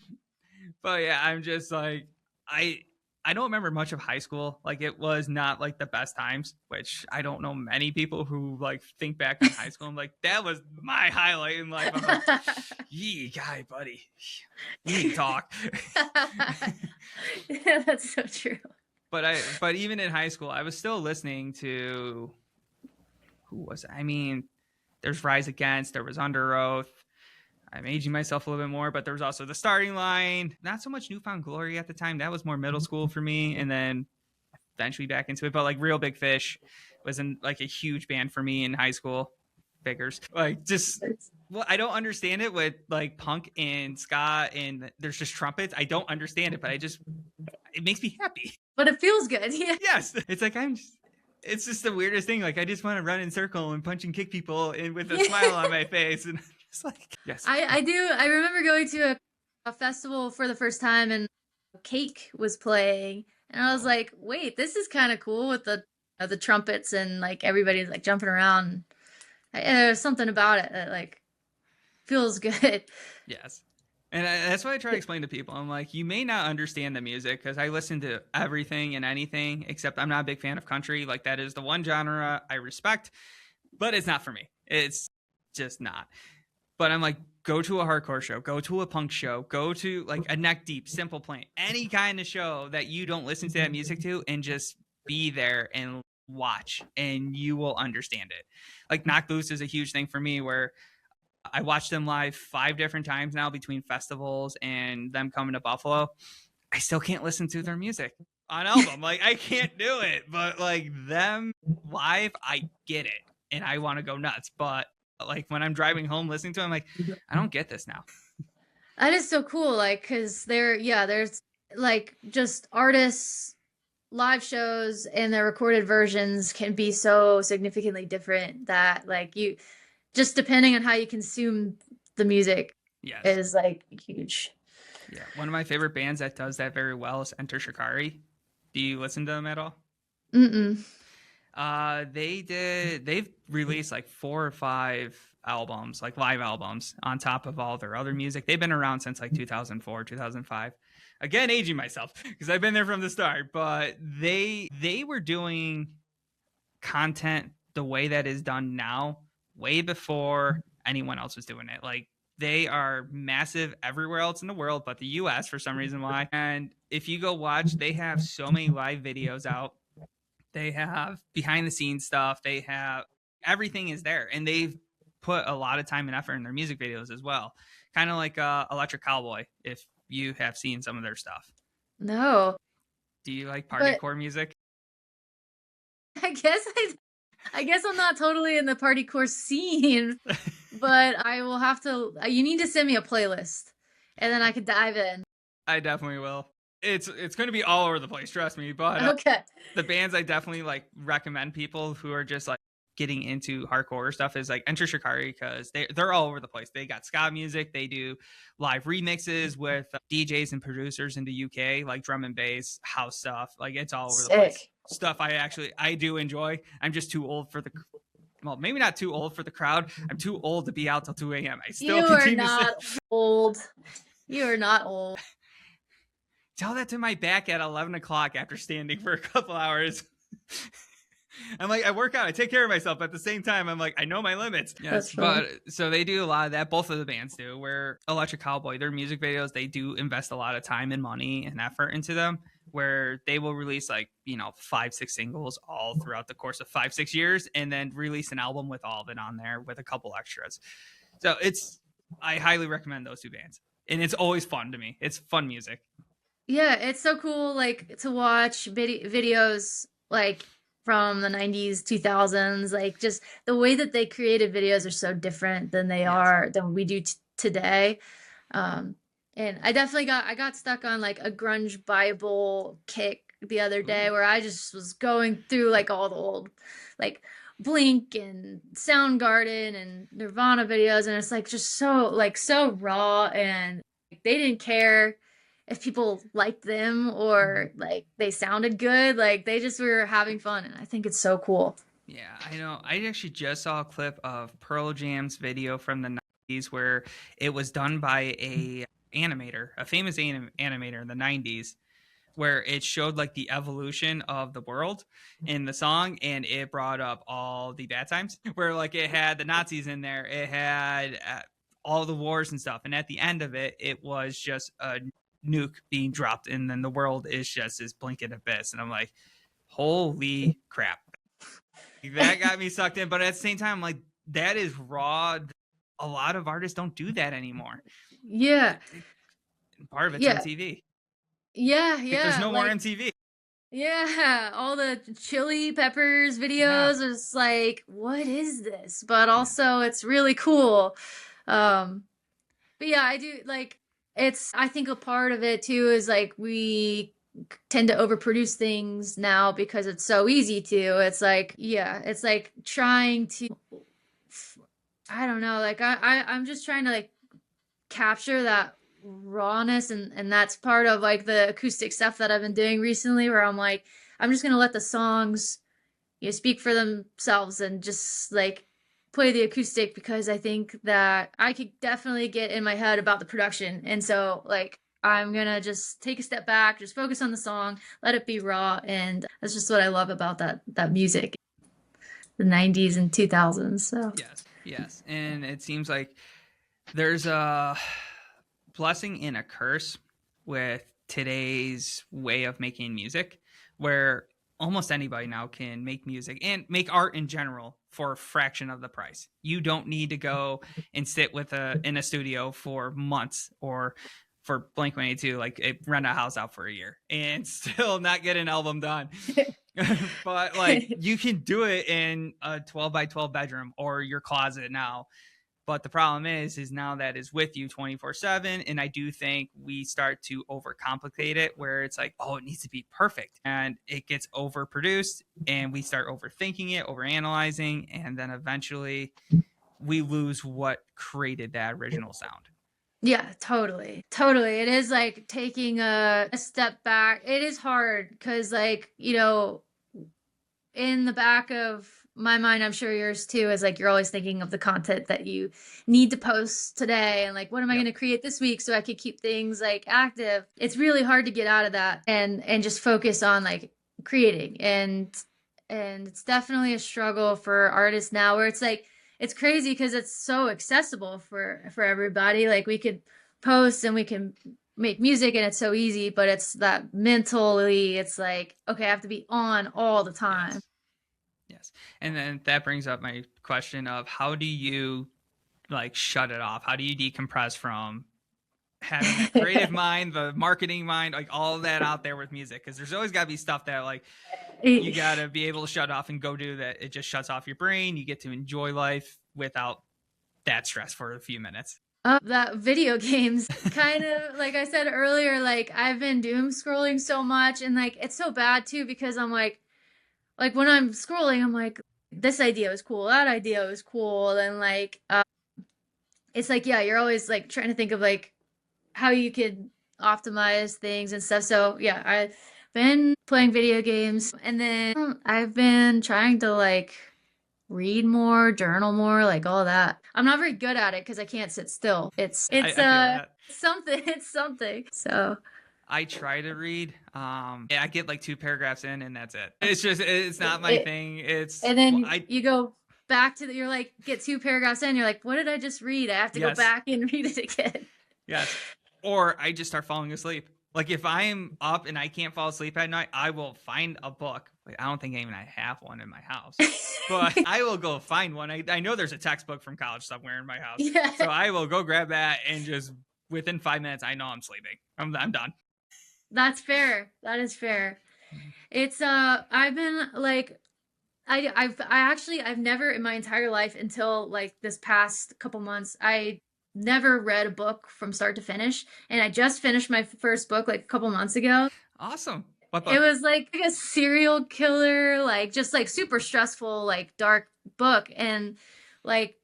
But yeah, I'm just like I I don't remember much of high school. Like it was not like the best times, which I don't know many people who like think back on high school. I'm like, that was my highlight in life. I'm like, yee guy, buddy. We need to talk. Yeah, that's so true. But even in high school, I was still listening to who was it? I mean, there's Rise Against, there was Under Oath. I'm aging myself a little bit more, but there was also The Starting Line. Not so much Newfound Glory at the time. That was more middle school for me, and then eventually back into it. But like Real Big Fish was in like a huge band for me in high school. Figures like just well, I don't understand it with like punk and ska and there's just trumpets. I don't understand it, but it makes me happy. But it feels good. Yeah. Yes, it's like it's just the weirdest thing. Like I just want to run in circle and punch and kick people and with a smile on my face, and it's like yes. I do. I remember going to a festival for the first time, and Cake was playing, and I was like, "Wait, this is kind of cool with the trumpets and like everybody's like jumping around." There's something about it that like feels good. Yes. And that's what I try to explain to people. I'm like, you may not understand the music because I listen to everything and anything, except I'm not a big fan of country. Like, that is the one genre I respect, but it's not for me. It's just not. But I'm like, go to a hardcore show, go to a punk show, go to like a Neck Deep, Simple Plan, any kind of show that you don't listen to that music to, and just be there and watch, and you will understand it. Like, Knock Loose is a huge thing for me where I watched them live 5 different times now between festivals and them coming to Buffalo. I still can't listen to their music on album. Like I can't do it, but like them live, I get it and I want to go nuts. But like when I'm driving home listening to them, I'm like, I don't get this now. That is so cool, like, because there's like just artists live shows and their recorded versions can be so significantly different that like you just depending on how you consume the music Yes. is like huge. Yeah. One of my favorite bands that does that very well is Enter Shikari. Do you listen to them at all? Mm-mm. They've released like 4 or 5 albums, like live albums, on top of all their other music. They've been around since like 2004, 2005. Again, aging myself because I've been there from the start, but they were doing content the way that is done now way before anyone else was doing it. Like they are massive everywhere else in the world but the US for some reason why. And if you go watch, they have so many live videos out. They have behind the scenes stuff. They have everything is there, and they've put a lot of time and effort in their music videos as well. Kind of like Electric Cowboy, if you have seen some of their stuff. No, Do you like but partycore music? I guess I guess I'm not totally in the party course scene, but I will have to. You need to send me a playlist, and then I could dive in. I definitely will. It's going to be all over the place, trust me. But Okay. the bands I definitely like recommend people who are just like getting into hardcore stuff is like Enter Shikari, because they're all over the place. They got ska music, they do live remixes with DJs and producers in the UK, like drum and bass, house stuff. Like it's all over the place. Sick. Stuff I do enjoy. I'm just too old for the well, maybe not too old for the crowd. I'm too old to be out till 2 a.m. I still You are continue to say, not old. You are not old. tell that to my back at 11 o'clock after standing for a couple hours. I'm like, I work out, I take care of myself. At the same time, I'm like, I know my limits. Yes, but so they do a lot of that. Both of the bands do. Where Electric Cowboy, their music videos, they do invest a lot of time and money and effort into them. Where they will release like 5-6 singles all throughout the course of 5-6 years, and then release an album with all of it on there with a couple extras. So I highly recommend those two bands, and it's always fun to me. It's fun music. Yeah, it's so cool, like, to watch videos, like, from the 90s, 2000s. Like, just the way that they created videos are so different than than we do today. And I definitely got stuck on, like, a grunge Bible kick the other day, where I just was going through, like, all the old, like, Blink and Soundgarden and Nirvana videos, and it's, like, just so raw, and they didn't care if people liked them or like they sounded good. Like they just were having fun, and I think it's so cool. Yeah, I know. I actually just saw a clip of Pearl Jam's video from the 90s where it was done by a famous animator in the 90s, where it showed like the evolution of the world in the song, and it brought up all the bad times where like it had the Nazis in there, it had all the wars and stuff, and at the end of it, it was just a nuke being dropped, and then the world is just this blinking abyss. And I'm like, holy crap, that got me sucked in. But at the same time, I'm like, that is raw. A lot of artists don't do that anymore. Yeah, part of it's MTV. Yeah, like, there's no more MTV. Yeah, all the Chili Peppers videos is like, what is this? But also it's really cool. But yeah, I do like I think a part of it too is like we tend to overproduce things now because it's so easy to. It's like, yeah, it's like trying to, I don't know, like I'm just trying to like capture that rawness, and that's part of like the acoustic stuff that I've been doing recently, where I'm like, I'm just gonna let the songs speak for themselves and just like play the acoustic, because I think that I could definitely get in my head about the production. And so like I'm gonna just take a step back, just focus on the song, let it be raw. And that's just what I love about that music, the 90s and 2000s. So yes, and it seems like there's a blessing and a curse with today's way of making music, where almost anybody now can make music and make art in general for a fraction of the price. You don't need to go and sit in a studio for months, or for Blink-182, like rent a house out for a year and still not get an album done. But like you can do it in a 12 by 12 bedroom or your closet now. But the problem is now that is with you 24/7. And I do think we start to overcomplicate it, where it's like, oh, it needs to be perfect. And it gets overproduced, and we start overthinking it, overanalyzing. And then eventually we lose what created that original sound. Yeah, totally. Totally. It is like taking a step back. It is hard because, like, in the back of my mind, I'm sure yours too, is like you're always thinking of the content that you need to post today, and like, what am I going to create this week so I could keep things like active. It's really hard to get out of that and just focus on like creating. And it's definitely a struggle for artists now, where it's like, it's crazy because it's so accessible for everybody. Like we could post and we can make music and it's so easy, but it's that mentally, it's like, okay, I have to be on all the time. Yes. And then that brings up my question of, how do you like shut it off? How do you decompress from having that creative mind, the marketing mind, like all of that out there with music? Because there's always got to be stuff that like you got to be able to shut off and go do that. It just shuts off your brain. You get to enjoy life without that stress for a few minutes. That video games, kind of like I said earlier, like I've been doom scrolling so much, and like it's so bad too because I'm like when I'm scrolling, I'm like, this idea was cool, that idea was cool, and like it's like yeah, you're always like trying to think of like how you could optimize things and stuff. So yeah, I've been playing video games, and then I've been trying to like read more, journal more, like all that. I'm not very good at it because I can't sit still. I feel that. Something, it's something. So I try to read. Yeah, I get like 2 paragraphs in and that's it. It's just it's not my it, thing. It's and well, then I you go back to you're like get 2 paragraphs in, you're like, what did I just read? I have to go yes. back and read it again. Yes. Or I just start falling asleep. Like if I'm up and I can't fall asleep at night, I will find a book. Like, I don't think even I have one in my house, but I will go find one. I know there's a textbook from college somewhere in my house. Yeah. So I will go grab that and just within 5 minutes, I know I'm sleeping. I'm done. That's fair. That is fair. It's I've been like I've never in my entire life until like this past couple months, I never read a book from start to finish. And I just finished my first book like a couple months ago. Awesome. What It book? was like a serial killer, like just like super stressful, like dark book. And like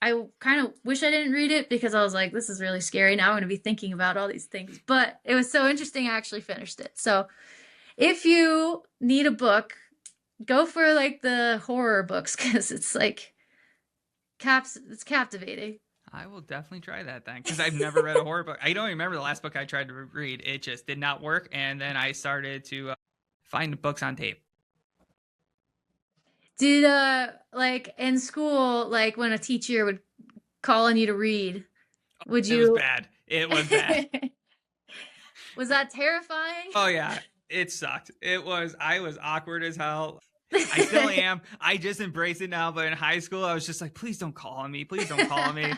I kind of wish I didn't read it because I was like, this is really scary. Now I'm going to be thinking about all these things. But it was so interesting. I actually finished it. So if you need a book, go for like the horror books because it's like it's captivating. I will definitely try that then because I've never read a horror book. I don't even remember the last book I tried to read. It just did not work. And then I started to find books on tape. Did like in school, like when a teacher would call on you to read, would It was you bad. It was bad. Was that terrifying? Oh yeah, it sucked. I was awkward as hell. I still am. I just embrace it now. But in high school, I was just like, please don't call on me. Please don't call on me.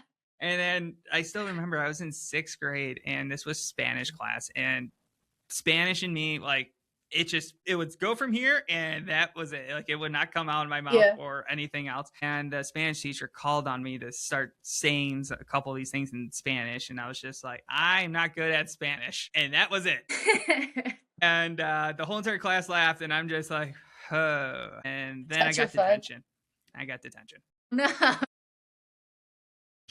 And then I still remember I was in 6th grade and this was Spanish class. And Spanish and me, like, it would go from here and that was it. Like, it would not come out of my mouth Yeah. or anything else. And the Spanish teacher called on me to start saying a couple of these things in Spanish. And I was just like, I'm not good at Spanish. And that was it. And the whole entire class laughed and I'm just like, oh. And then I got detention. No.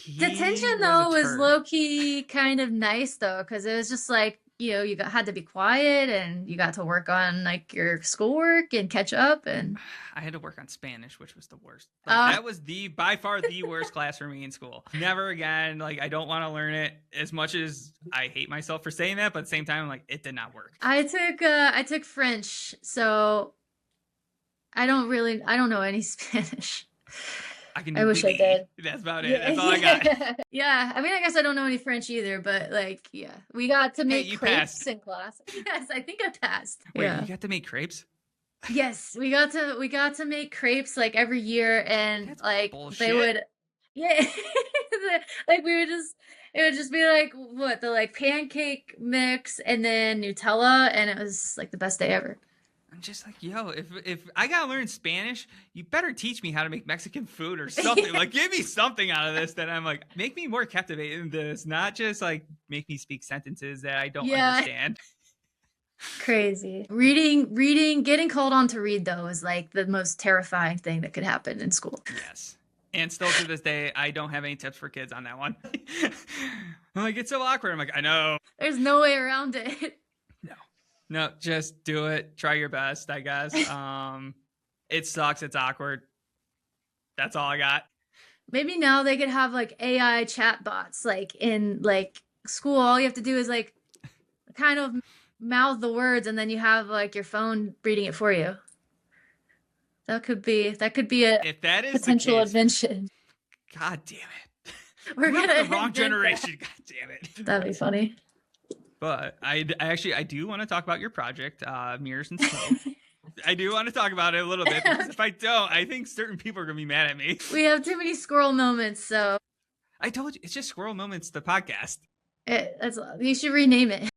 He Detention was a though was turd. low key kind of nice though, because it was just like, had to be quiet and you got to work on like your schoolwork and catch up and I had to work on Spanish, which was the worst. Like, that was by far the worst class for me in school. Never again. Like, I don't want to learn it as much as I hate myself for saying that, but at the same time, like, it did not work. I took French, so I don't know any Spanish. I can I do wish I oui. did. That's about it. Yeah. That's all I got. Yeah, I mean, I guess I don't know any French either, but like, yeah, we got to make you crepes passed. in class. Yes, I think I passed. Wait, Yeah. you got to make crepes? Yes, we got to make crepes like every year, and That's like bullshit. they would, yeah, like it would just be like what the like pancake mix and then Nutella, and it was like the best day ever. I'm just like, yo, if I gotta learn Spanish, you better teach me how to make Mexican food or something. Like, give me something out of this that I'm like, make me more captivated in this, not just like make me speak sentences that I don't understand. Crazy. Reading, getting called on to read though is like the most terrifying thing that could happen in school. Yes. And still to this day, I don't have any tips for kids on that one. I'm like, it's so awkward. I'm like, I know. There's no way around it. No, just do it. Try your best, I guess. It sucks. It's awkward. That's all I got. Maybe now they could have like AI chatbots like in like school. All you have to do is like kind of mouth the words and then you have like your phone reading it for you. That could be a if that is potential the case, invention. God damn it. We're gonna the wrong generation. God damn it. That'd be funny. But I do want to talk about your project, Mirrors and Smoke. I do want to talk about it a little bit because if I don't, I think certain people are going to be mad at me. We have too many squirrel moments, so. I told you, it's just Squirrel Moments, the podcast. You should rename it.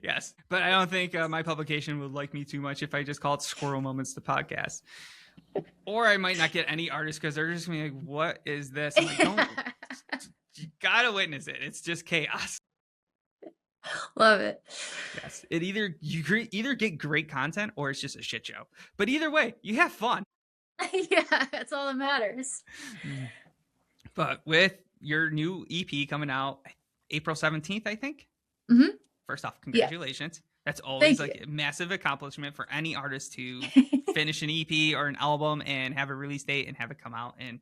Yes, but I don't think my publication would like me too much if I just call it Squirrel Moments, the podcast. Or I might not get any artists because they're just going to be like, what is this? I'm like, You gotta witness it. It's just chaos. Love it. Yes, it either get great content or it's just a shit show. But either way, you have fun. Yeah, that's all that matters. But with your new EP coming out April 17th, I think. Mm-hmm. First off, Yeah. congratulations. That's always Thank like you. a massive accomplishment for any artist to finish an EP or an album and have a release date and have it come out in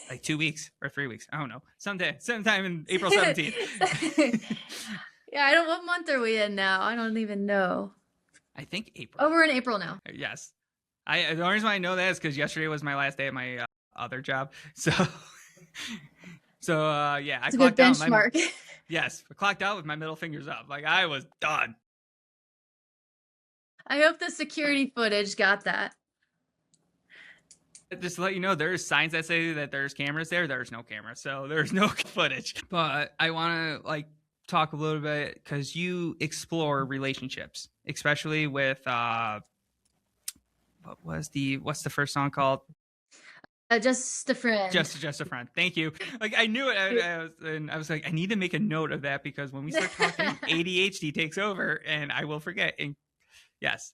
like 2 weeks or 3 weeks. I don't know. Sometime in April 17th. Yeah, I don't. What month are we in now? I don't even know. I think April. Oh, we're in April now. Yes. The only reason why I know that is because yesterday was my last day at my other job. So, yeah, I It's a good clocked out. benchmark. Yes, I clocked out with my middle fingers up. Like I was done. I hope the security footage got that. Just to let you know, there's signs that say that there's cameras there. There's no camera, so there's no footage. But I want to talk a little bit because you explore relationships, especially with what's the first song called? Just a friend. Just a friend. Thank you. Like I knew it, I was like, I need to make a note of that because when we start talking, ADHD takes over, and I will forget. And yes,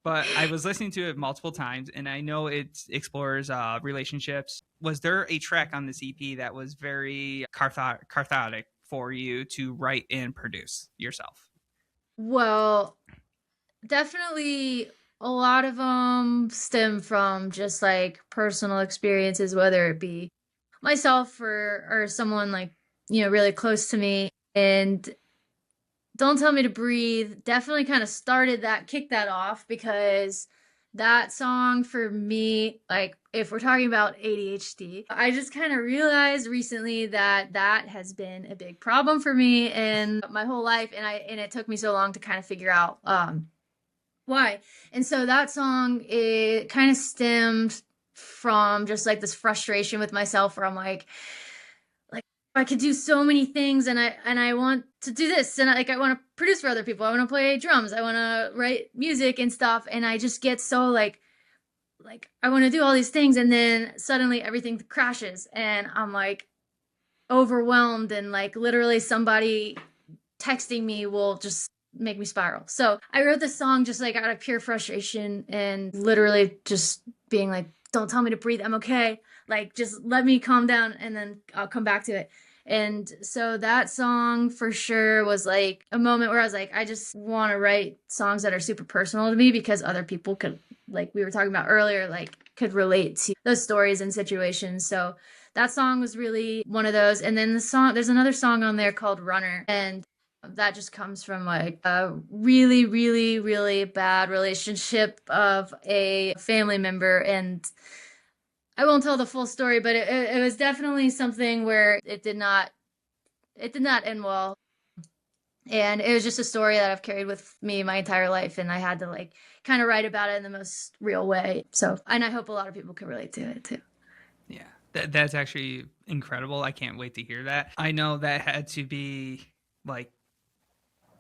but I was listening to it multiple times, and I know it explores relationships. Was there a track on this EP that was very cathartic for you to write and produce yourself? Well, definitely a lot of them stem from just like personal experiences, whether it be myself or someone like, really close to me. And Don't Tell Me to Breathe definitely kind of kicked that off because that song for me, like if we're talking about ADHD, I just kind of realized recently that that has been a big problem for me in my whole life. And it took me so long to kind of figure out, why. And so that song, it kind of stemmed from just like this frustration with myself where I'm like I could do so many things and I want to do this and I want to produce for other people. I want to play drums. I want to write music and stuff. And I just get so like I want to do all these things and then suddenly everything crashes and I'm like overwhelmed and like literally somebody texting me will just make me spiral. So I wrote this song just like out of pure frustration and literally just being like, don't tell me to breathe. I'm okay. Like, just let me calm down and then I'll come back to it. And so that song for sure was like a moment where I was like, I just want to write songs that are super personal to me because other people could, like we were talking about earlier, like could relate to those stories and situations. So that song was really one of those. And then there's another song on there called Runner. And that just comes from like a really, really, really bad relationship of a family member. And I won't tell the full story, but it was definitely something where it did not end well. And it was just a story that I've carried with me my entire life. And I had to like kind of write about it in the most real way. So, and I hope a lot of people can relate to it too. Yeah, that's actually incredible. I can't wait to hear that. I know that had to be like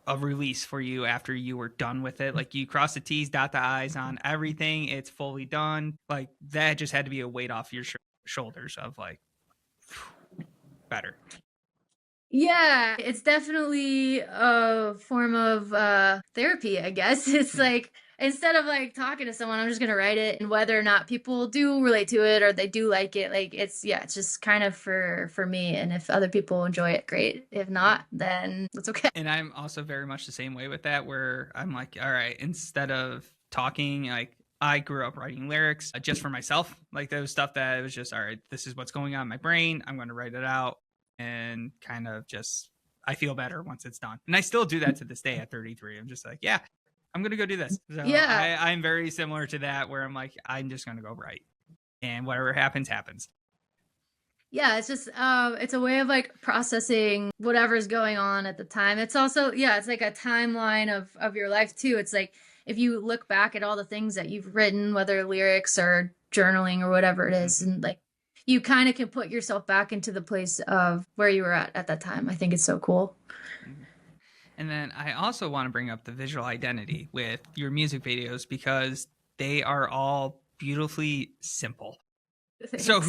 a release for you after you were done with it. Like you cross the T's, dot the I's on everything. It's fully done. Like that just had to be a weight off your shoulders of like better. Yeah, it's definitely a form of therapy, I guess. It's like instead of like talking to someone, I'm just gonna write it, and whether or not people do relate to it or they do like it, like it's just kind of for me. And if other people enjoy it, great. If not, then it's okay. And I'm also very much the same way with that, where I'm like, all right, instead of talking, like I grew up writing lyrics just for myself. Like there was stuff that it was just, all right, this is what's going on in my brain. I'm going to write it out. And kind of just, I feel better once it's done. And I still do that to this day at 33. I'm just like, yeah, I'm going to go do this. So Yeah. I'm very similar to that where I'm like, I'm just going to go write. And whatever happens, happens. Yeah, it's just it's a way of like processing whatever's going on at the time. It's also, yeah, it's like a timeline of your life too. It's like if you look back at all the things that you've written, whether lyrics or journaling or whatever it is, and like you kind of can put yourself back into the place of where you were at that time. I think it's so cool. And then I also want to bring up the visual identity with your music videos because they are all beautifully simple. Thanks. So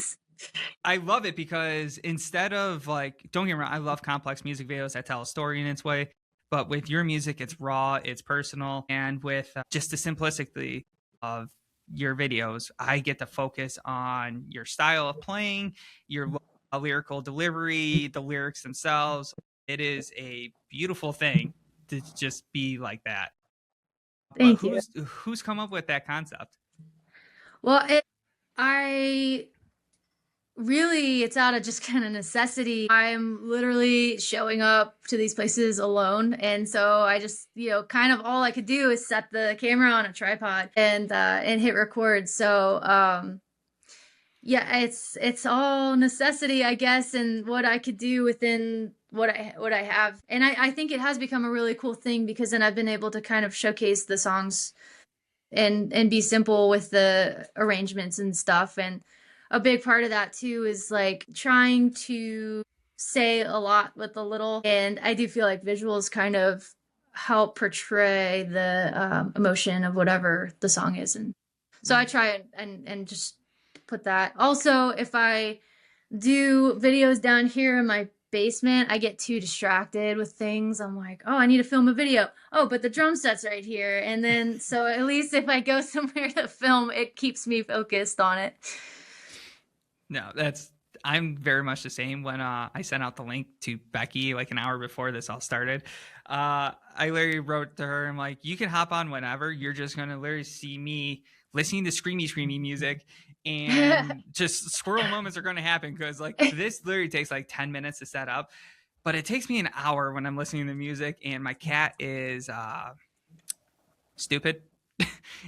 I love it because instead of like, don't get me wrong, I love complex music videos that tell a story in its way. But with your music, it's raw, it's personal, and with just the simplicity of your videos, I get to focus on your style of playing, your lyrical delivery, the lyrics themselves. It is a beautiful thing to just be like that. But Thank you. who's come up with that concept? Well, I really, it's out of just kind of necessity. I'm literally showing up to these places alone. And so I just, kind of all I could do is set the camera on a tripod and hit record. So, yeah, it's all necessity, I guess, and what I could do within what I have. And I think it has become a really cool thing because then I've been able to kind of showcase the songs and be simple with the arrangements and stuff. And a big part of that too is like trying to say a lot with a little. And I do feel like visuals kind of help portray the emotion of whatever the song is. And so I try and just put that. Also, if I do videos down here in my basement, I get too distracted with things. I'm like, oh, I need to film a video. Oh, but the drum set's right here. And then, so at least if I go somewhere to film, it keeps me focused on it. No, I'm very much the same. When I sent out the link to Becky like an hour before this all started, I literally wrote to her, I'm like, you can hop on whenever. You're just going to literally see me listening to screamy music, and just squirrel moments are going to happen because like this literally takes like 10 minutes to set up, but it takes me an hour when I'm listening to music, and my cat is stupid.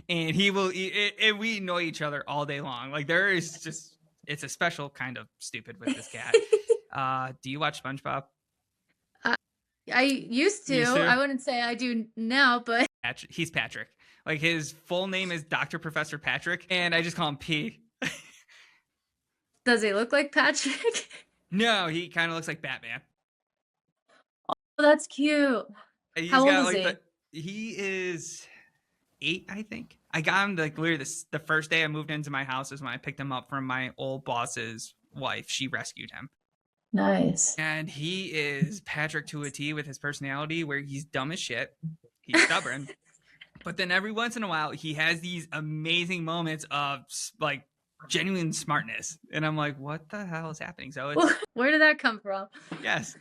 And he will and we annoy each other all day long. Like there is just, it's a special kind of stupid with this cat. Do you watch SpongeBob? I used to. Used to? I wouldn't say I do now, but He's Patrick. Like his full name is Dr. Professor Patrick, and I just call him P. does he look like Patrick? No, he kind of looks like Batman. Oh, that's cute. He's How old got is like he? he is 8, I think. I got him like literally the first day I moved into my house is when I picked him up from my old boss's wife. She rescued him. Nice. And he is Patrick to a T with his personality, where he's dumb as shit. He's stubborn. But then every once in a while, he has these amazing moments of like genuine smartness. And I'm like, what the hell is happening? So it's, where did that come from? yes.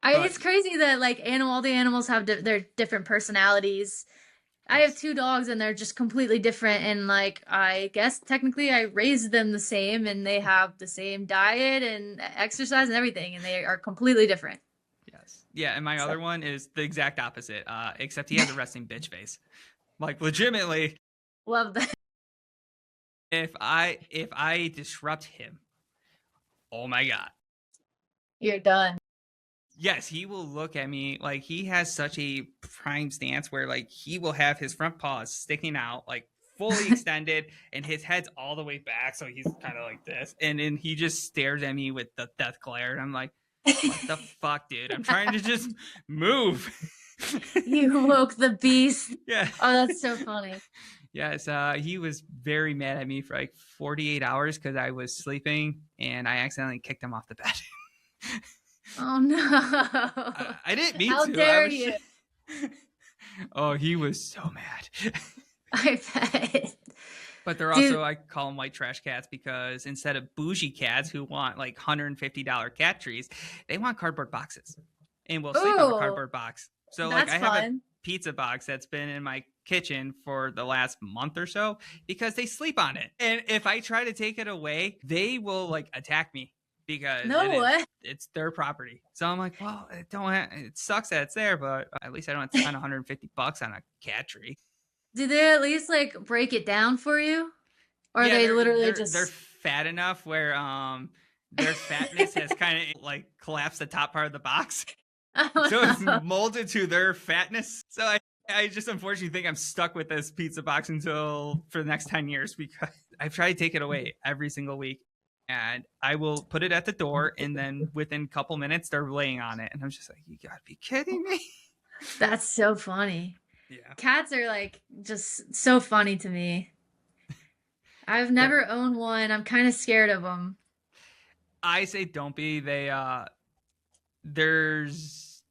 It's crazy that like all the animals have their different personalities. I have 2 dogs and they're just completely different. And like, I guess technically I raised them the same and they have the same diet and exercise and everything. And they are completely different. Yes. Yeah. And my other one is the exact opposite, except he has a resting bitch face. Like legitimately. Love that. If I disrupt him, oh my God. You're done. Yes, he will look at me like he has such a prime stance where like he will have his front paws sticking out like fully extended and his head's all the way back, so he's kind of like this, and then he just stares at me with the death glare, and I'm like, what the fuck, dude? I'm trying to just move. You woke the beast. Yeah. Oh, that's so funny. Yes, he was very mad at me for like 48 hours because I was sleeping and I accidentally kicked him off the bed. Oh no! I didn't mean to. How dare you? Oh, he was so mad. I bet. But they're also, I call them white trash cats because instead of bougie cats who want like $150 cat trees, they want cardboard boxes and will sleep on a cardboard box. So like I have a pizza box that's been in my kitchen for the last month or so because they sleep on it. And if I try to take it away, they will like attack me. Because it's their property. So I'm like, well, it sucks that it's there, but at least I don't have to spend $150 on a cat tree. Do they at least like break it down for you? Or yeah, they literally they're fat enough where their fatness has kind of like collapsed the top part of the box. So it's molded to their fatness. So I just unfortunately think I'm stuck with this pizza box for the next 10 years because I've tried to take it away every single week. And I will put it at the door, and then within a couple minutes, they're laying on it. And I'm just like, you gotta be kidding me. That's so funny. Yeah. Cats are like just so funny to me. I've never owned one. I'm kind of scared of them. I say don't be. There's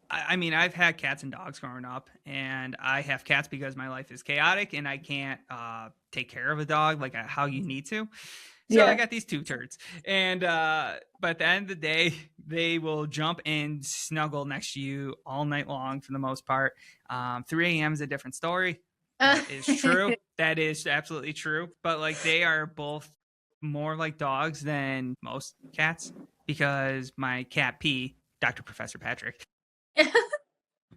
I mean, I've had cats and dogs growing up, and I have cats because my life is chaotic and I can't take care of a dog like how you need to. So I Yeah. got these two turds, and but at the end of the day, they will jump and snuggle next to you all night long for the most part. 3 a.m. is a different story. Uh, That is true. That is absolutely true. But like they are both more like dogs than most cats because my cat P, Dr. Professor Patrick,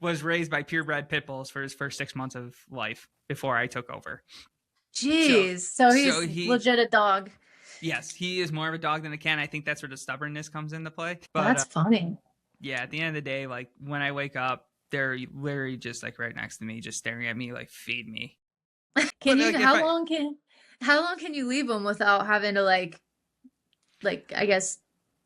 was raised by purebred pit bulls for his first 6 months of life before I took over. So, Jeez. So so he's he, legit a dog. yes, he is more of a dog than a cat. I think that's where the stubbornness comes into play. But That's funny. yeah, at the end of the day, like when I wake up, they're literally just like right next to me, just staring at me, like feed me. Can But you like if how long can you leave them without having to like I guess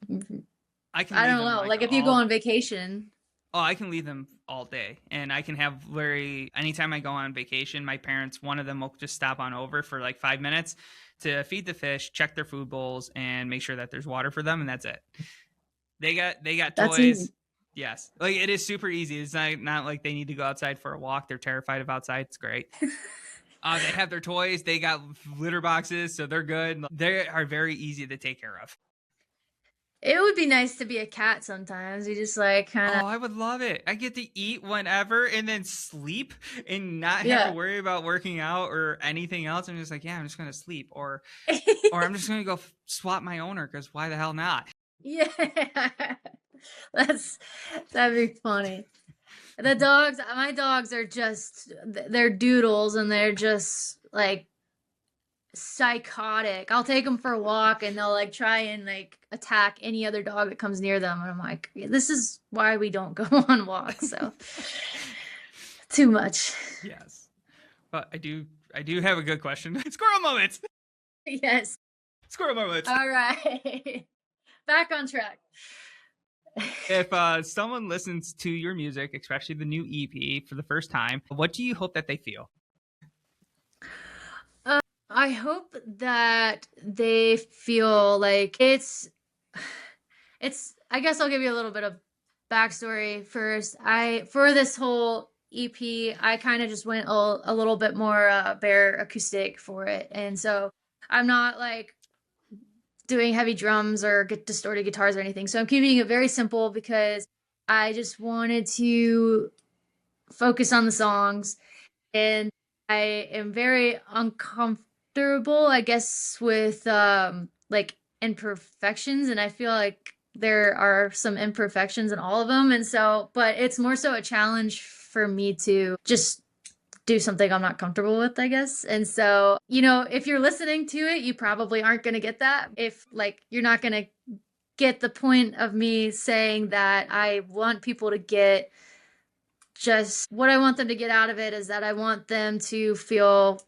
I can I leave don't them know, like like if you go all on vacation. Oh, I can leave them all day. And I can have literally anytime I go on vacation, my parents, one of them will just stop on over for like 5 minutes to feed the fish, check their food bowls, and make sure that there's water for them, and that's it. They got That's easy. toys. Yes. Like it is super easy. It's not like they need to go outside for a walk. They're terrified of outside. It's great. They have their toys. They got litter boxes, so they're good. They are very easy to take care of. It would be nice to be a cat sometimes. You just like kind of Oh, I would love it. I get to eat whenever and then sleep and not have to yeah. worry about working out or anything else. I'm just like, yeah, I'm just going to sleep or I'm just going to go swap my owner because why the hell not? Yeah. That's that'd be funny. The dogs, my dogs are just they're doodles and they're just like psychotic. I'll take them for a walk and they'll like try and like attack any other dog that comes near them. And I'm like, this is why we don't go on walks. So too much. Yes. But I do have a good question. Squirrel moments. Yes. Squirrel moments. All right. Back on track. If someone listens to your music, especially the new EP for the first time, what do you hope that they feel? I hope that they feel like it's I guess I'll give you a little bit of backstory first. I for this whole EP, I kind of just went a little bit more bare acoustic for it. And so I'm not like doing heavy drums or distorted guitars or anything. So I'm keeping it very simple because I just wanted to focus on the songs and I am very uncomfortable, I guess, with like imperfections, and I feel like there are some imperfections in all of them, and so, but it's more so a challenge for me to just do something I'm not comfortable with, I guess. And so, if you're listening to it, you probably aren't going to get that. If like you're not going to get the point of me saying that I want people to get just what I want them to get out of it is that I want them to feel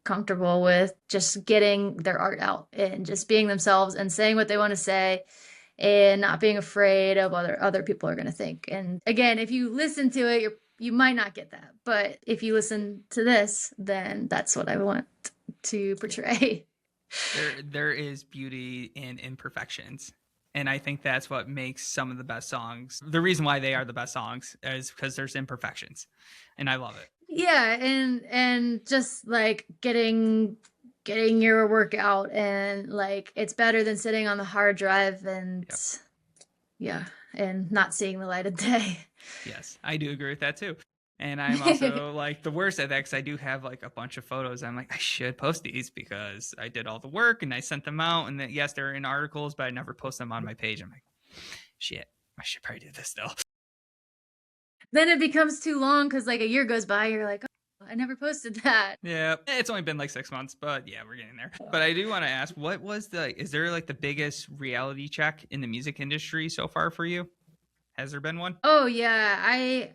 comfortable with just getting their art out and just being themselves and saying what they want to say and not being afraid of other people are going to think. And again, if you listen to it, you might not get that. But if you listen to this, then that's what I want to portray. There is beauty in imperfections. And I think that's what makes some of the best songs. The reason why they are the best songs is because there's imperfections. And I love it. Yeah, and just like getting your work out and like it's better than sitting on the hard drive and Yep. yeah, and not seeing the light of day. Yes, I do agree with that too. And I'm also like the worst at that because I do have like a bunch of photos. I'm like, I should post these because I did all the work and I sent them out. And then, yes, they're in articles, but I never post them on my page. I'm like, shit, I should probably do this though. Then it becomes too long because like a year goes by, you're like, oh, I never posted that. Yeah, it's only been like 6 months, but yeah, we're getting there. But I do want to ask, is there like the biggest reality check in the music industry so far for you? Has there been one? Oh yeah,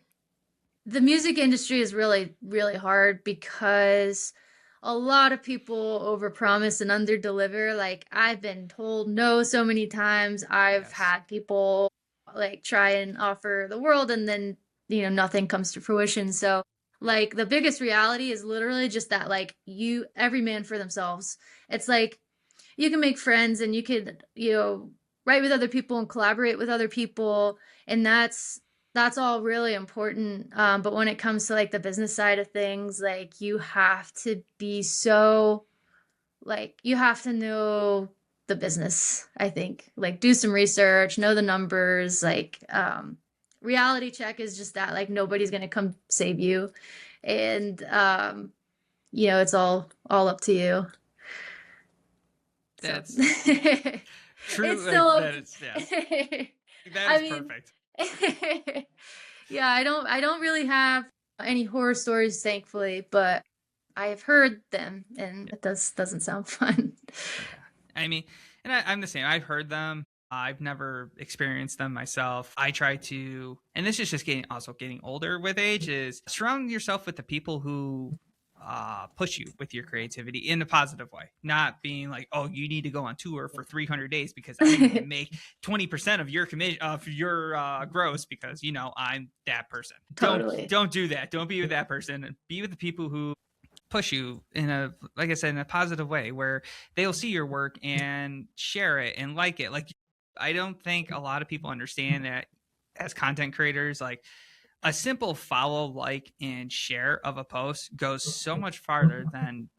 the music industry is really, really hard because a lot of people overpromise and underdeliver. Like I've been told no so many times. I've Yes. had people like try and offer the world and then, nothing comes to fruition. So like the biggest reality is literally just that like every man for themselves. It's like you can make friends and you could, write with other people and collaborate with other people. And that's all really important. But when it comes to like the business side of things, like you have to be so like you have to know the business, I think. Like do some research, know the numbers, like reality check is just that like nobody's going to come save you. And it's all up to you. So That's it's true. still up That is, yes, that I is mean perfect. yeah, I don't really have any horror stories thankfully, but I have heard them and it doesn't sound fun. Yeah. I mean, and I'm the same. I've heard them. I've never experienced them myself. I try to, and this is just getting older with age, is surround yourself with the people who push you with your creativity in a positive way, not being like, oh, you need to go on tour for 300 days because I need to make 20% of your commission of your gross because I'm that person. Totally. Don't do that. Don't be with that person. Be with the people who push you in a, like I said, in a positive way where they'll see your work and share it and like it. Like, I don't think a lot of people understand that as content creators, like a simple follow, like, and share of a post goes so much farther than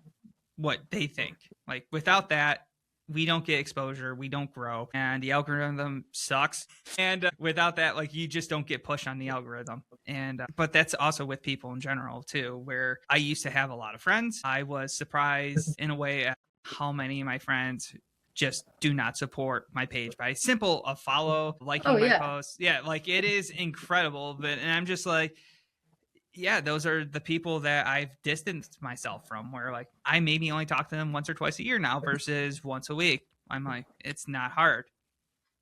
what they think. Like, without that, we don't get exposure, we don't grow, and the algorithm sucks. And without that, like, you just don't get pushed on the algorithm. And but that's also with people in general too, where I used to have a lot of friends. I was surprised in a way at how many of my friends just do not support my page by simple a follow, Oh liking my yeah. posts. Yeah, like it is incredible. But and I'm just like, yeah, those are the people that I've distanced myself from, where like I maybe only talk to them once or twice a year now versus once a week. I'm like, it's not hard.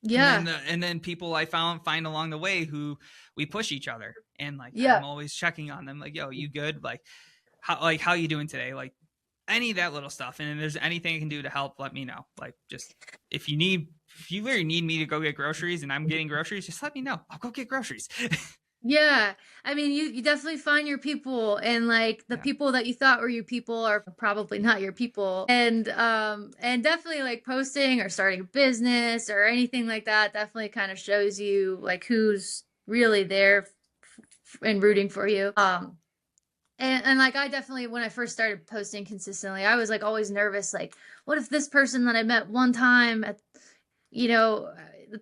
Yeah. And then people I find along the way who we push each other, and like I'm Yeah. always checking on them, like, yo, you good? How you doing today? Like any of that little stuff. And if there's anything I can do to help, let me know. Like just if you really need me to go get groceries and I'm getting groceries, just let me know. I'll go get groceries. Yeah. I mean, you definitely find your people and like the Yeah. people that you thought were your people are probably not your people. And definitely like posting or starting a business or anything like that definitely kind of shows you like who's really there and rooting for you. And like I definitely when I first started posting consistently, I was like always nervous like what if this person that I met one time at you know,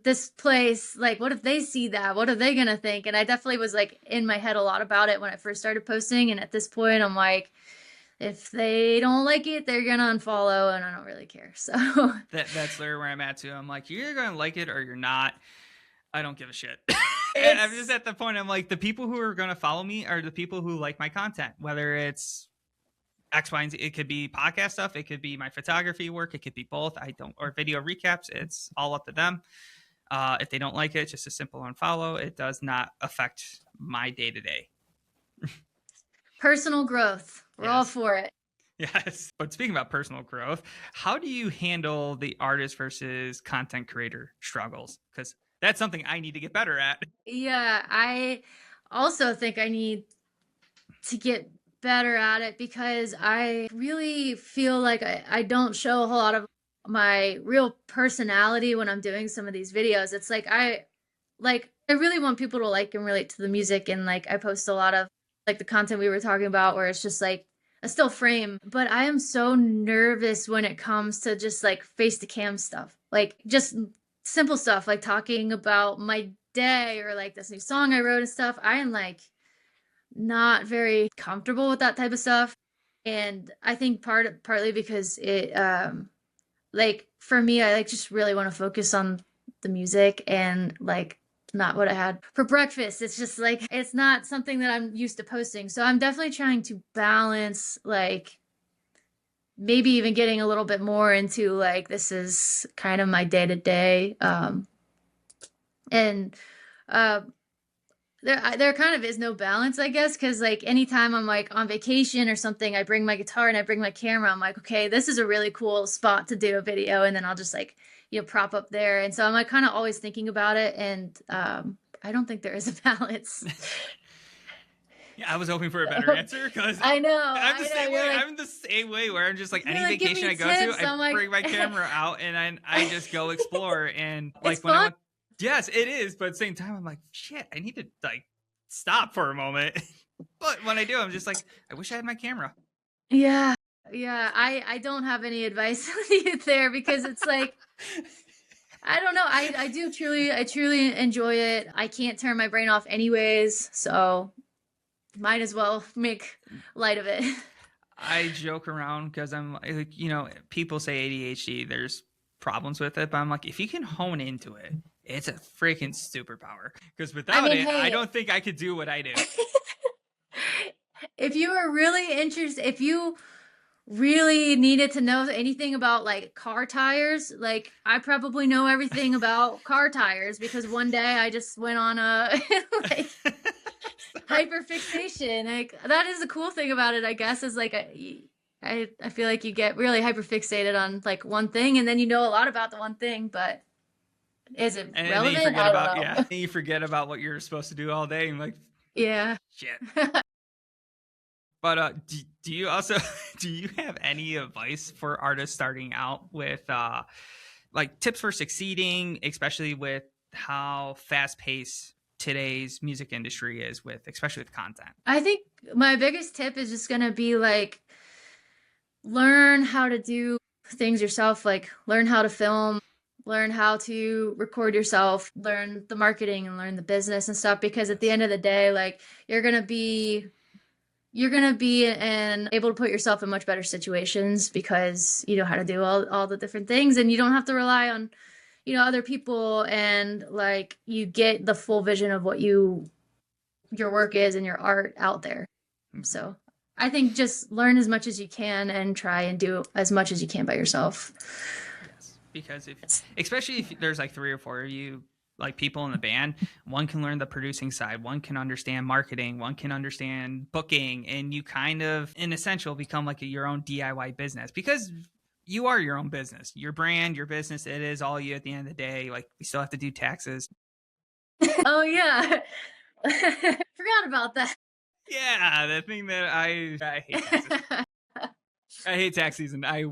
this place, like, what if they see that? What are they gonna think? And I definitely was like in my head a lot about it when I first started posting. And at this point, I'm like, if they don't like it, they're gonna unfollow, and I don't really care. So, That's literally where I'm at too. I'm like, you're either gonna like it or you're not. I don't give a shit. And I'm just it's at the point. I'm like, the people who are gonna follow me are the people who like my content, whether it's X, Y, and Z. It could be podcast stuff. It could be my photography work. It could be both. I don't, or video recaps. It's all up to them. If they don't like it, just a simple unfollow. It does not affect my day to day. personal growth. We're all Yes. for it. Yes. But speaking about personal growth, how do you handle the artist versus content creator struggles? Because that's something I need to get better at. Yeah, I also think I need to get better at it because I really feel like I don't show a whole lot of my real personality when I'm doing some of these videos. It's like I really want people to like and relate to the music and like I post a lot of like the content we were talking about where it's just like a still frame, but I am so nervous when it comes to just like face to cam stuff. Like just simple stuff like talking about my day or like this new song I wrote and stuff. I am like not very comfortable with that type of stuff. And I think partly because it like for me I like just really want to focus on the music and like not what I had for breakfast. It's just like it's not something that I'm used to posting. So I'm definitely trying to balance like maybe even getting a little bit more into like this is kind of my day to day and uh there kind of is no balance, I guess, because like anytime I'm like on vacation or something, I bring my guitar and I bring my camera. I'm like, okay, this is a really cool spot to do a video, and then I'll just like prop up there, and so I'm like kind of always thinking about it, and I don't think there is a balance. Yeah, I was hoping for a better answer because I know, I'm the I know. same You're way. like, I'm the same way where I'm just like you're any like, give vacation me I go to, tips. I I'm like, bring my camera out and I just go explore. And it's like when I fun. went, yes, it is. But at the same time, I'm like, shit, I need to like stop for a moment. But when I do, I'm just like, I wish I had my camera. Yeah. Yeah. I don't have any advice for you there because it's like, I don't know. I truly enjoy it. I can't turn my brain off anyways, so might as well make light of it. I joke around because I'm like, people say ADHD, there's problems with it, but I'm like, if you can hone into it, it's a freaking superpower. Because I without mean, it, I hey, don't think I could do what I do. if you are really interested, if you really needed to know anything about like car tires, like I probably know everything about car tires because one day I just went on a like hyperfixation. Like that is the cool thing about it, I guess, is like I feel like you get really hyperfixated on like one thing and then you know a lot about the one thing, but is it And then you relevant? forget I about, don't yeah, know. you forget about what you're supposed to do all day. And like, Yeah. shit. But do you also do you have any advice for artists starting out with like tips for succeeding, especially with how fast paced today's music industry is with, especially with content? I think my biggest tip is just gonna be like learn how to do things yourself, like learn how to film, learn how to record yourself, learn the marketing and learn the business and stuff because at the Yes. end of the day, like you're gonna be and able to put yourself in much better situations because you know how to do all the different things and you don't have to rely on other people and like you get the full vision of what your work is and your art out there. Mm-hmm. So I think just learn as much as you can and try and do as much as you can by yourself. Yes, because if, especially if there's like three or four of you, like people in the band, one can learn the producing side, one can understand marketing, one can understand booking, and you kind of, in essential, become like your own DIY business because you are your own business, your brand, your business. It is all you at the end of the day. Like we still have to do taxes. Oh yeah. Forgot about that. Yeah, the thing that I hate taxes. I hate tax season. I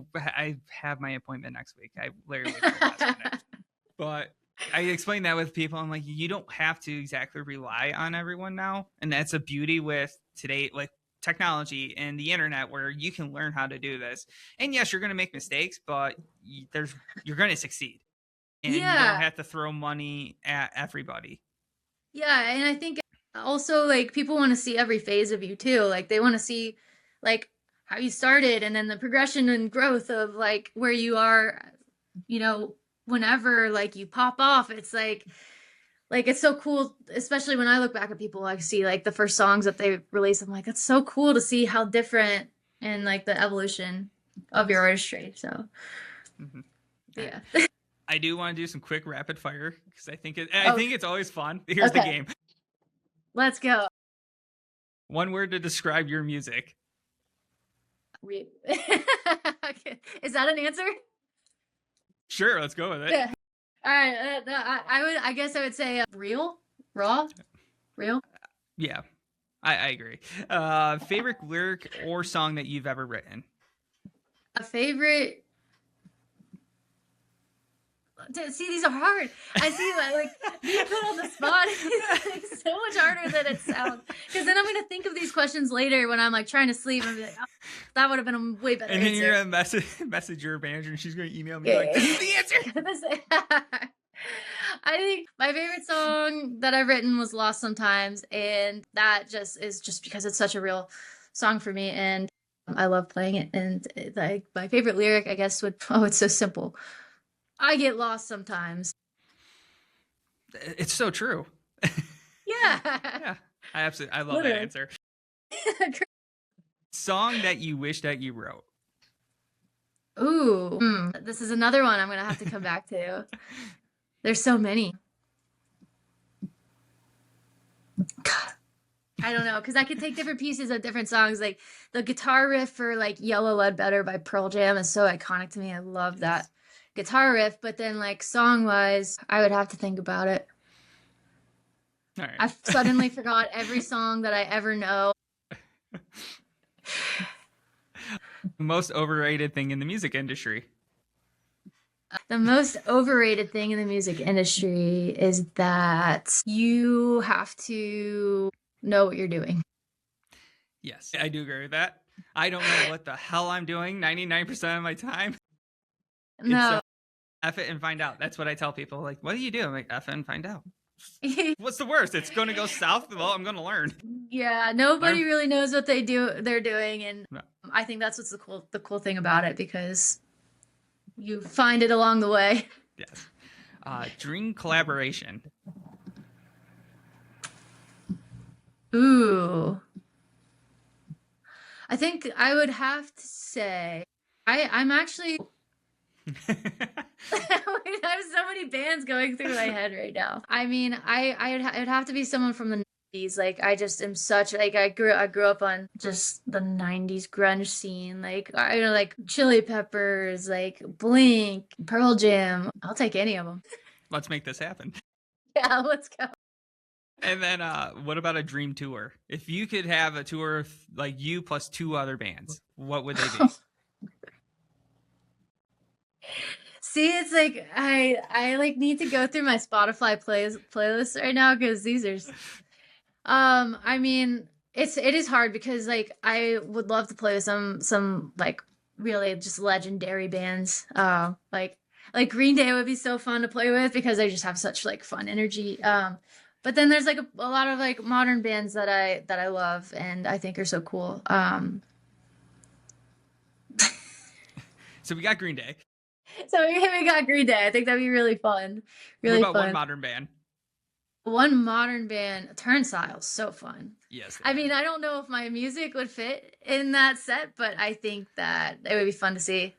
have my appointment next week. I literally wait till the last minute. But I explain that with people. I'm like, you don't have to exactly rely on everyone now, and that's a beauty with today, like technology and the internet, where you can learn how to do this. And yes, you're going to make mistakes, but you're going to succeed, and you don't Yeah. have to throw money at everybody. Yeah, and I think also like people want to see every phase of you too. Like they want to see like how you started and then the progression and growth of like where you are, you know, whenever like you pop off. It's like it's so cool, especially when I look back at people I see like the first songs that they release. I'm like, it's so cool to see how different and like the evolution of your Yes. artistry. So, Mm-hmm. All right. yeah. I do want to do some quick rapid fire because I Oh, think it's always fun. Here's the okay. game. Let's go. One word to describe your music. Okay. Is that an answer? Sure, let's go with it. Yeah. All right. I guess I would say real, raw, real. Yeah, I agree. Favorite lyric or song that you've ever written? A favorite. See, these are hard. I see like being put on the spot is like so much harder than it sounds. Because then I'm gonna think of these questions later when I'm like trying to sleep and be like, oh, that would have been a way better And then answer. you're gonna message your manager, and she's gonna email me like, Yeah. "This is the answer." I think my favorite song that I've written was Lost Sometimes, and that just is just because it's such a real song for me, and I love playing it. And like my favorite lyric, I guess, would it's so simple. I get lost sometimes. It's so true. Yeah. Yeah, I love that Literally. answer. Song that you wish that you wrote. Ooh, this is another one I'm gonna have to come back to. There's so many. God, I don't know, because I could take different pieces of different songs. Like the guitar riff for like Yellow Lead Better by Pearl Jam is so iconic to me. I love that guitar riff, but then like song wise, I would have to think about it. All right. I've suddenly forgot every song that I ever know. Most overrated thing in the music industry. The most overrated thing in the music industry is that you have to know what you're doing. Yes, I do agree with that. I don't know what the hell I'm doing 99% of my time. No. F it and find out. That's what I tell people. Like, what do you do? I'm like, F it and find out. What's the worst? It's going to go south. Well, I'm going to learn. Yeah, nobody really knows what they're doing, and No. I think that's what's the cool thing about it, because you find it along the way. Yes. Dream collaboration. Ooh. I think I would have to say I'm actually I have so many bands going through my head right now. I mean, it'd have to be someone from the 90s. Like, I just am such like I grew up on just the 90s grunge scene. Like, like Chili Peppers, like Blink, Pearl Jam. I'll take any of them. Let's make this happen. Yeah, let's go. And then what about a dream tour? If you could have a tour like you plus 2 other bands, what would they be? See, it's like I like need to go through my Spotify playlist right now, because these are I mean, it is hard, because like I would love to play with some like really just legendary bands. Like Green Day would be so fun to play with, because they just have such like fun energy. But then there's like a lot of like modern bands that I love and I think are so cool. So we got Green Day. So we got Green Day. I think that'd be really fun. Really what about fun. one modern band? One modern band, Turnstile's so fun. Yes. I mean, I don't know if my music would fit in that set, but I think that it would be fun to see.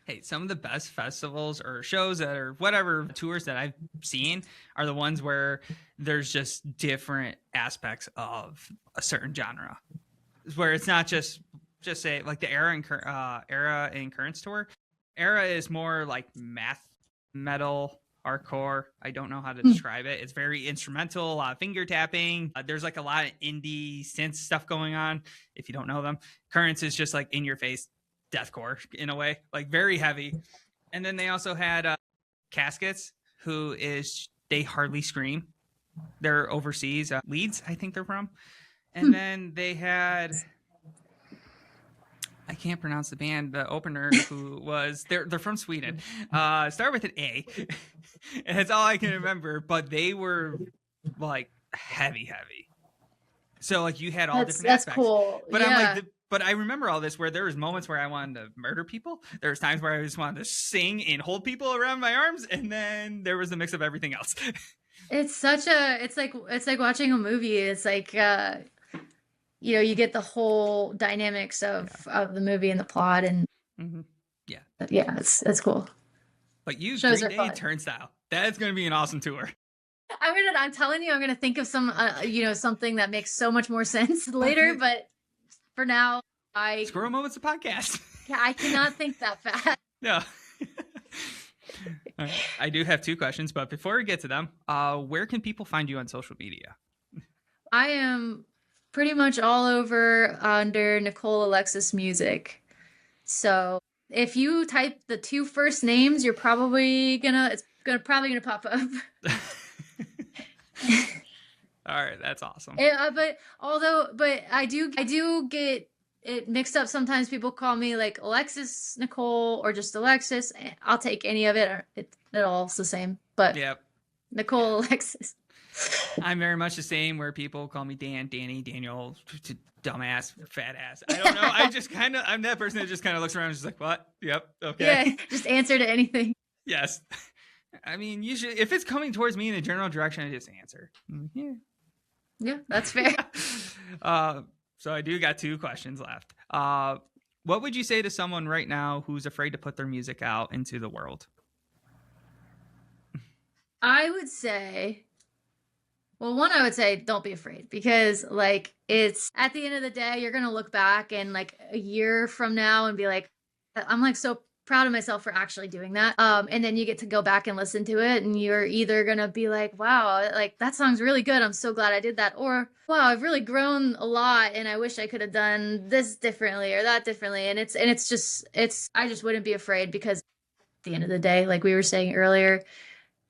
Hey, some of the best festivals or shows that are whatever tours that I've seen are the ones where there's just different aspects of a certain genre, where it's not just say like the Era and Currents tour. Era is more like math metal hardcore. I don't know how to describe it. It's very instrumental, a lot of finger tapping. There's like a lot of indie synth stuff going on if you don't know them. Currents is just like in your face deathcore in a way, like very heavy. And then they also had Caskets, who is they hardly scream. They're overseas, Leeds, I think they're from. And then they had I can't pronounce the band, the opener, who was they're from Sweden. Start with an A. And that's all I can remember, but they were like heavy. So like you had all different aspects. That's cool. But yeah. I'm like but I remember all this where there was moments where I wanted to murder people. There was times where I just wanted to sing and hold people around my arms, and then there was a mix of everything else. It's like watching a movie. It's like you get the whole dynamics of the movie and the plot, and yeah, it's cool. But you, Green Day Turnstile, that's going to be an awesome tour. I'm telling you, I'm gonna think of some something that makes so much more sense later, but for now, Squirrel Moments, a podcast. Yeah, I cannot think that fast. No. Right. I do have 2 questions, but before we get to them, where can people find you on social media? I am pretty much all over under Nicole Alexis Music. So if you type the 2 first names, you're probably gonna pop up. All right, that's awesome. But I do get it mixed up sometimes. People call me like Alexis Nicole or just Alexis. I'll take any of it. It all's the same. But yep. Nicole Alexis. I'm very much the same, where people call me Dan, Danny, Daniel, dumbass, fat ass. I don't know. I'm that person that just kind of looks around and is just like, what? Yep. Okay. Yeah, just answer to anything. Yes. I mean, usually if it's coming towards me in a general direction, I just answer. Yeah. Yeah, that's fair. So I do got 2 questions left. What would you say to someone right now who's afraid to put their music out into the world? I would say don't be afraid, because like it's at the end of the day, you're going to look back and like a year from now and be like, I'm like so proud of myself for actually doing that. And then you get to go back and listen to it, and you're either gonna be like, wow, like that song's really good, I'm so glad I did that, or wow, I've really grown a lot and I wish I could have done this differently or that differently. And it's just, I just wouldn't be afraid, because at the end of the day, like we were saying earlier,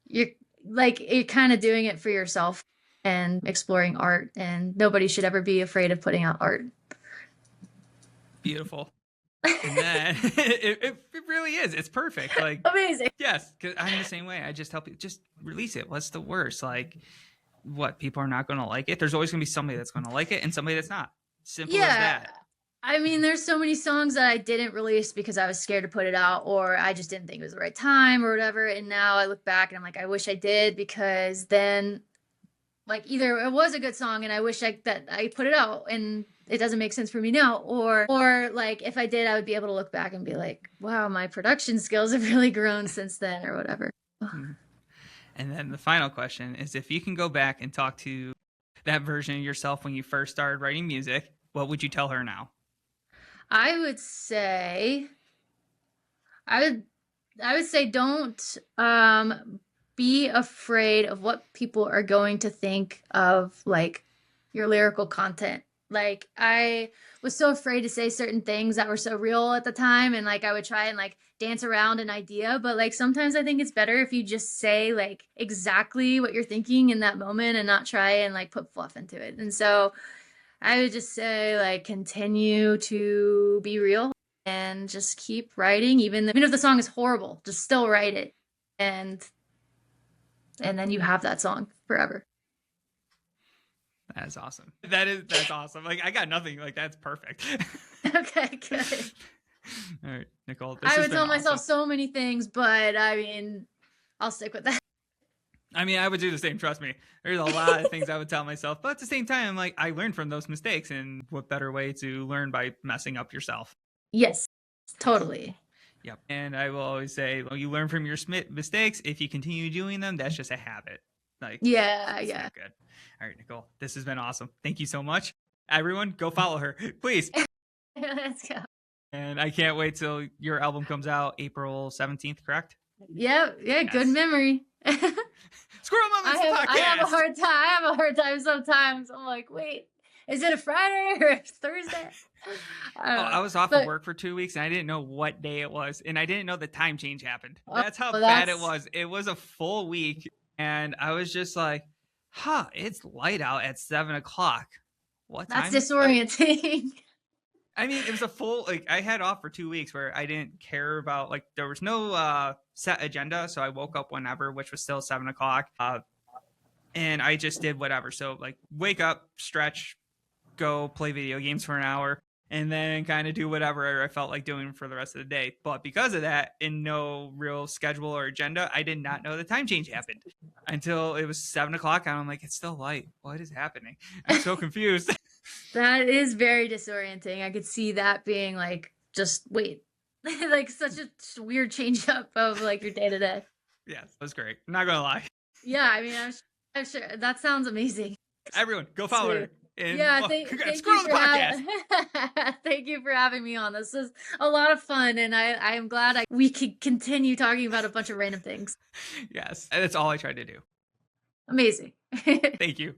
you're you're kind of doing it for yourself and exploring art, and nobody should ever be afraid of putting out art. Beautiful. And then it really is. It's perfect. Like, amazing. Yes, because I'm the same way. I just tell people, just release it. What's the worst? Like, what, people are not going to like it? There's always going to be somebody that's going to like it and somebody that's not. Simple as that. I mean, there's so many songs that I didn't release because I was scared to put it out, or I just didn't think it was the right time or whatever. And now I look back and I'm like, I wish I did, because then like either it was a good song and I wish that I put it out and it doesn't make sense for me now, or like if I did, I would be able to look back and be like, wow, my production skills have really grown since then, or whatever. And then the final question is, if you can go back and talk to that version of yourself when you first started writing music, what would you tell her now? I would say don't be afraid of what people are going to think of like your lyrical content. Like I was so afraid to say certain things that were so real at the time, and like I would try and like dance around an idea, but like sometimes I think it's better if you just say like exactly what you're thinking in that moment and not try and like put fluff into it. And so I would just say like continue to be real and just keep writing, even if the song is horrible, just still write it, and then you have that song forever. That's awesome. That's awesome. Like, I got nothing. Like, that's perfect. Okay, good. All right, Nicole. I would tell myself so many things, but I mean, I'll stick with that. I mean, I would do the same. Trust me. There's a lot of things I would tell myself, but at the same time, like, I learned from those mistakes, and what better way to learn by messing up yourself? Yes, totally. Yep. And I will always say, well, you learn from your mistakes. If you continue doing them, that's just a habit. Like, yeah. Good. All right, Nicole, this has been awesome. Thank you so much. Everyone, go follow her, please. Let's go. And I can't wait till your album comes out April 17th, correct? Yep. Yeah. Yes. Good memory. Squirrel Moments podcast. I have a hard time sometimes. I'm like, wait, is it a Friday or a Thursday? I was off of work for 2 weeks and I didn't know what day it was, and I didn't know the time change happened. That's how bad it was. It was a full week, and I was just like, it's light out at 7:00. What time? That's disorienting. I mean, it was a full, like, I had off for 2 weeks where I didn't care about, like, there was no set agenda. So I woke up whenever, which was still 7:00. And I just did whatever. So, like, wake up, stretch, go play video games for an hour, and then kind of do whatever I felt like doing for the rest of the day. But because of that, in no real schedule or agenda, I did not know the time change happened until it was 7:00. And I'm like, it's still light. What is happening? I'm so confused. That is very disorienting. I could see that being like, just wait, like such a weird change up of like your day to day. Yes, it was great. I'm not going to lie. Yeah, I mean, I'm sure that sounds amazing. Everyone, go follow her. And, thank you thank you for having me on. This is a lot of fun, and I am glad we could continue talking about a bunch of random things. Yes, and that's all I tried to do. Amazing. Thank you.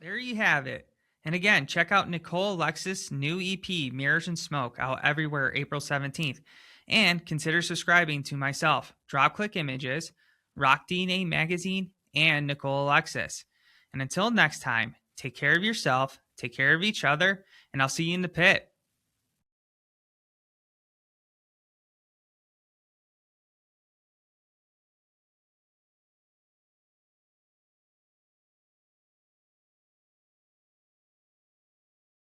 There you have it. And again, check out Nicole Alexis' new EP, Mirrors and Smoke, out everywhere April 17th. And consider subscribing to myself, Drop Click Images, Rock DNA Magazine, and Nicole Alexis. And until next time, take care of yourself, take care of each other, and I'll see you in the pit.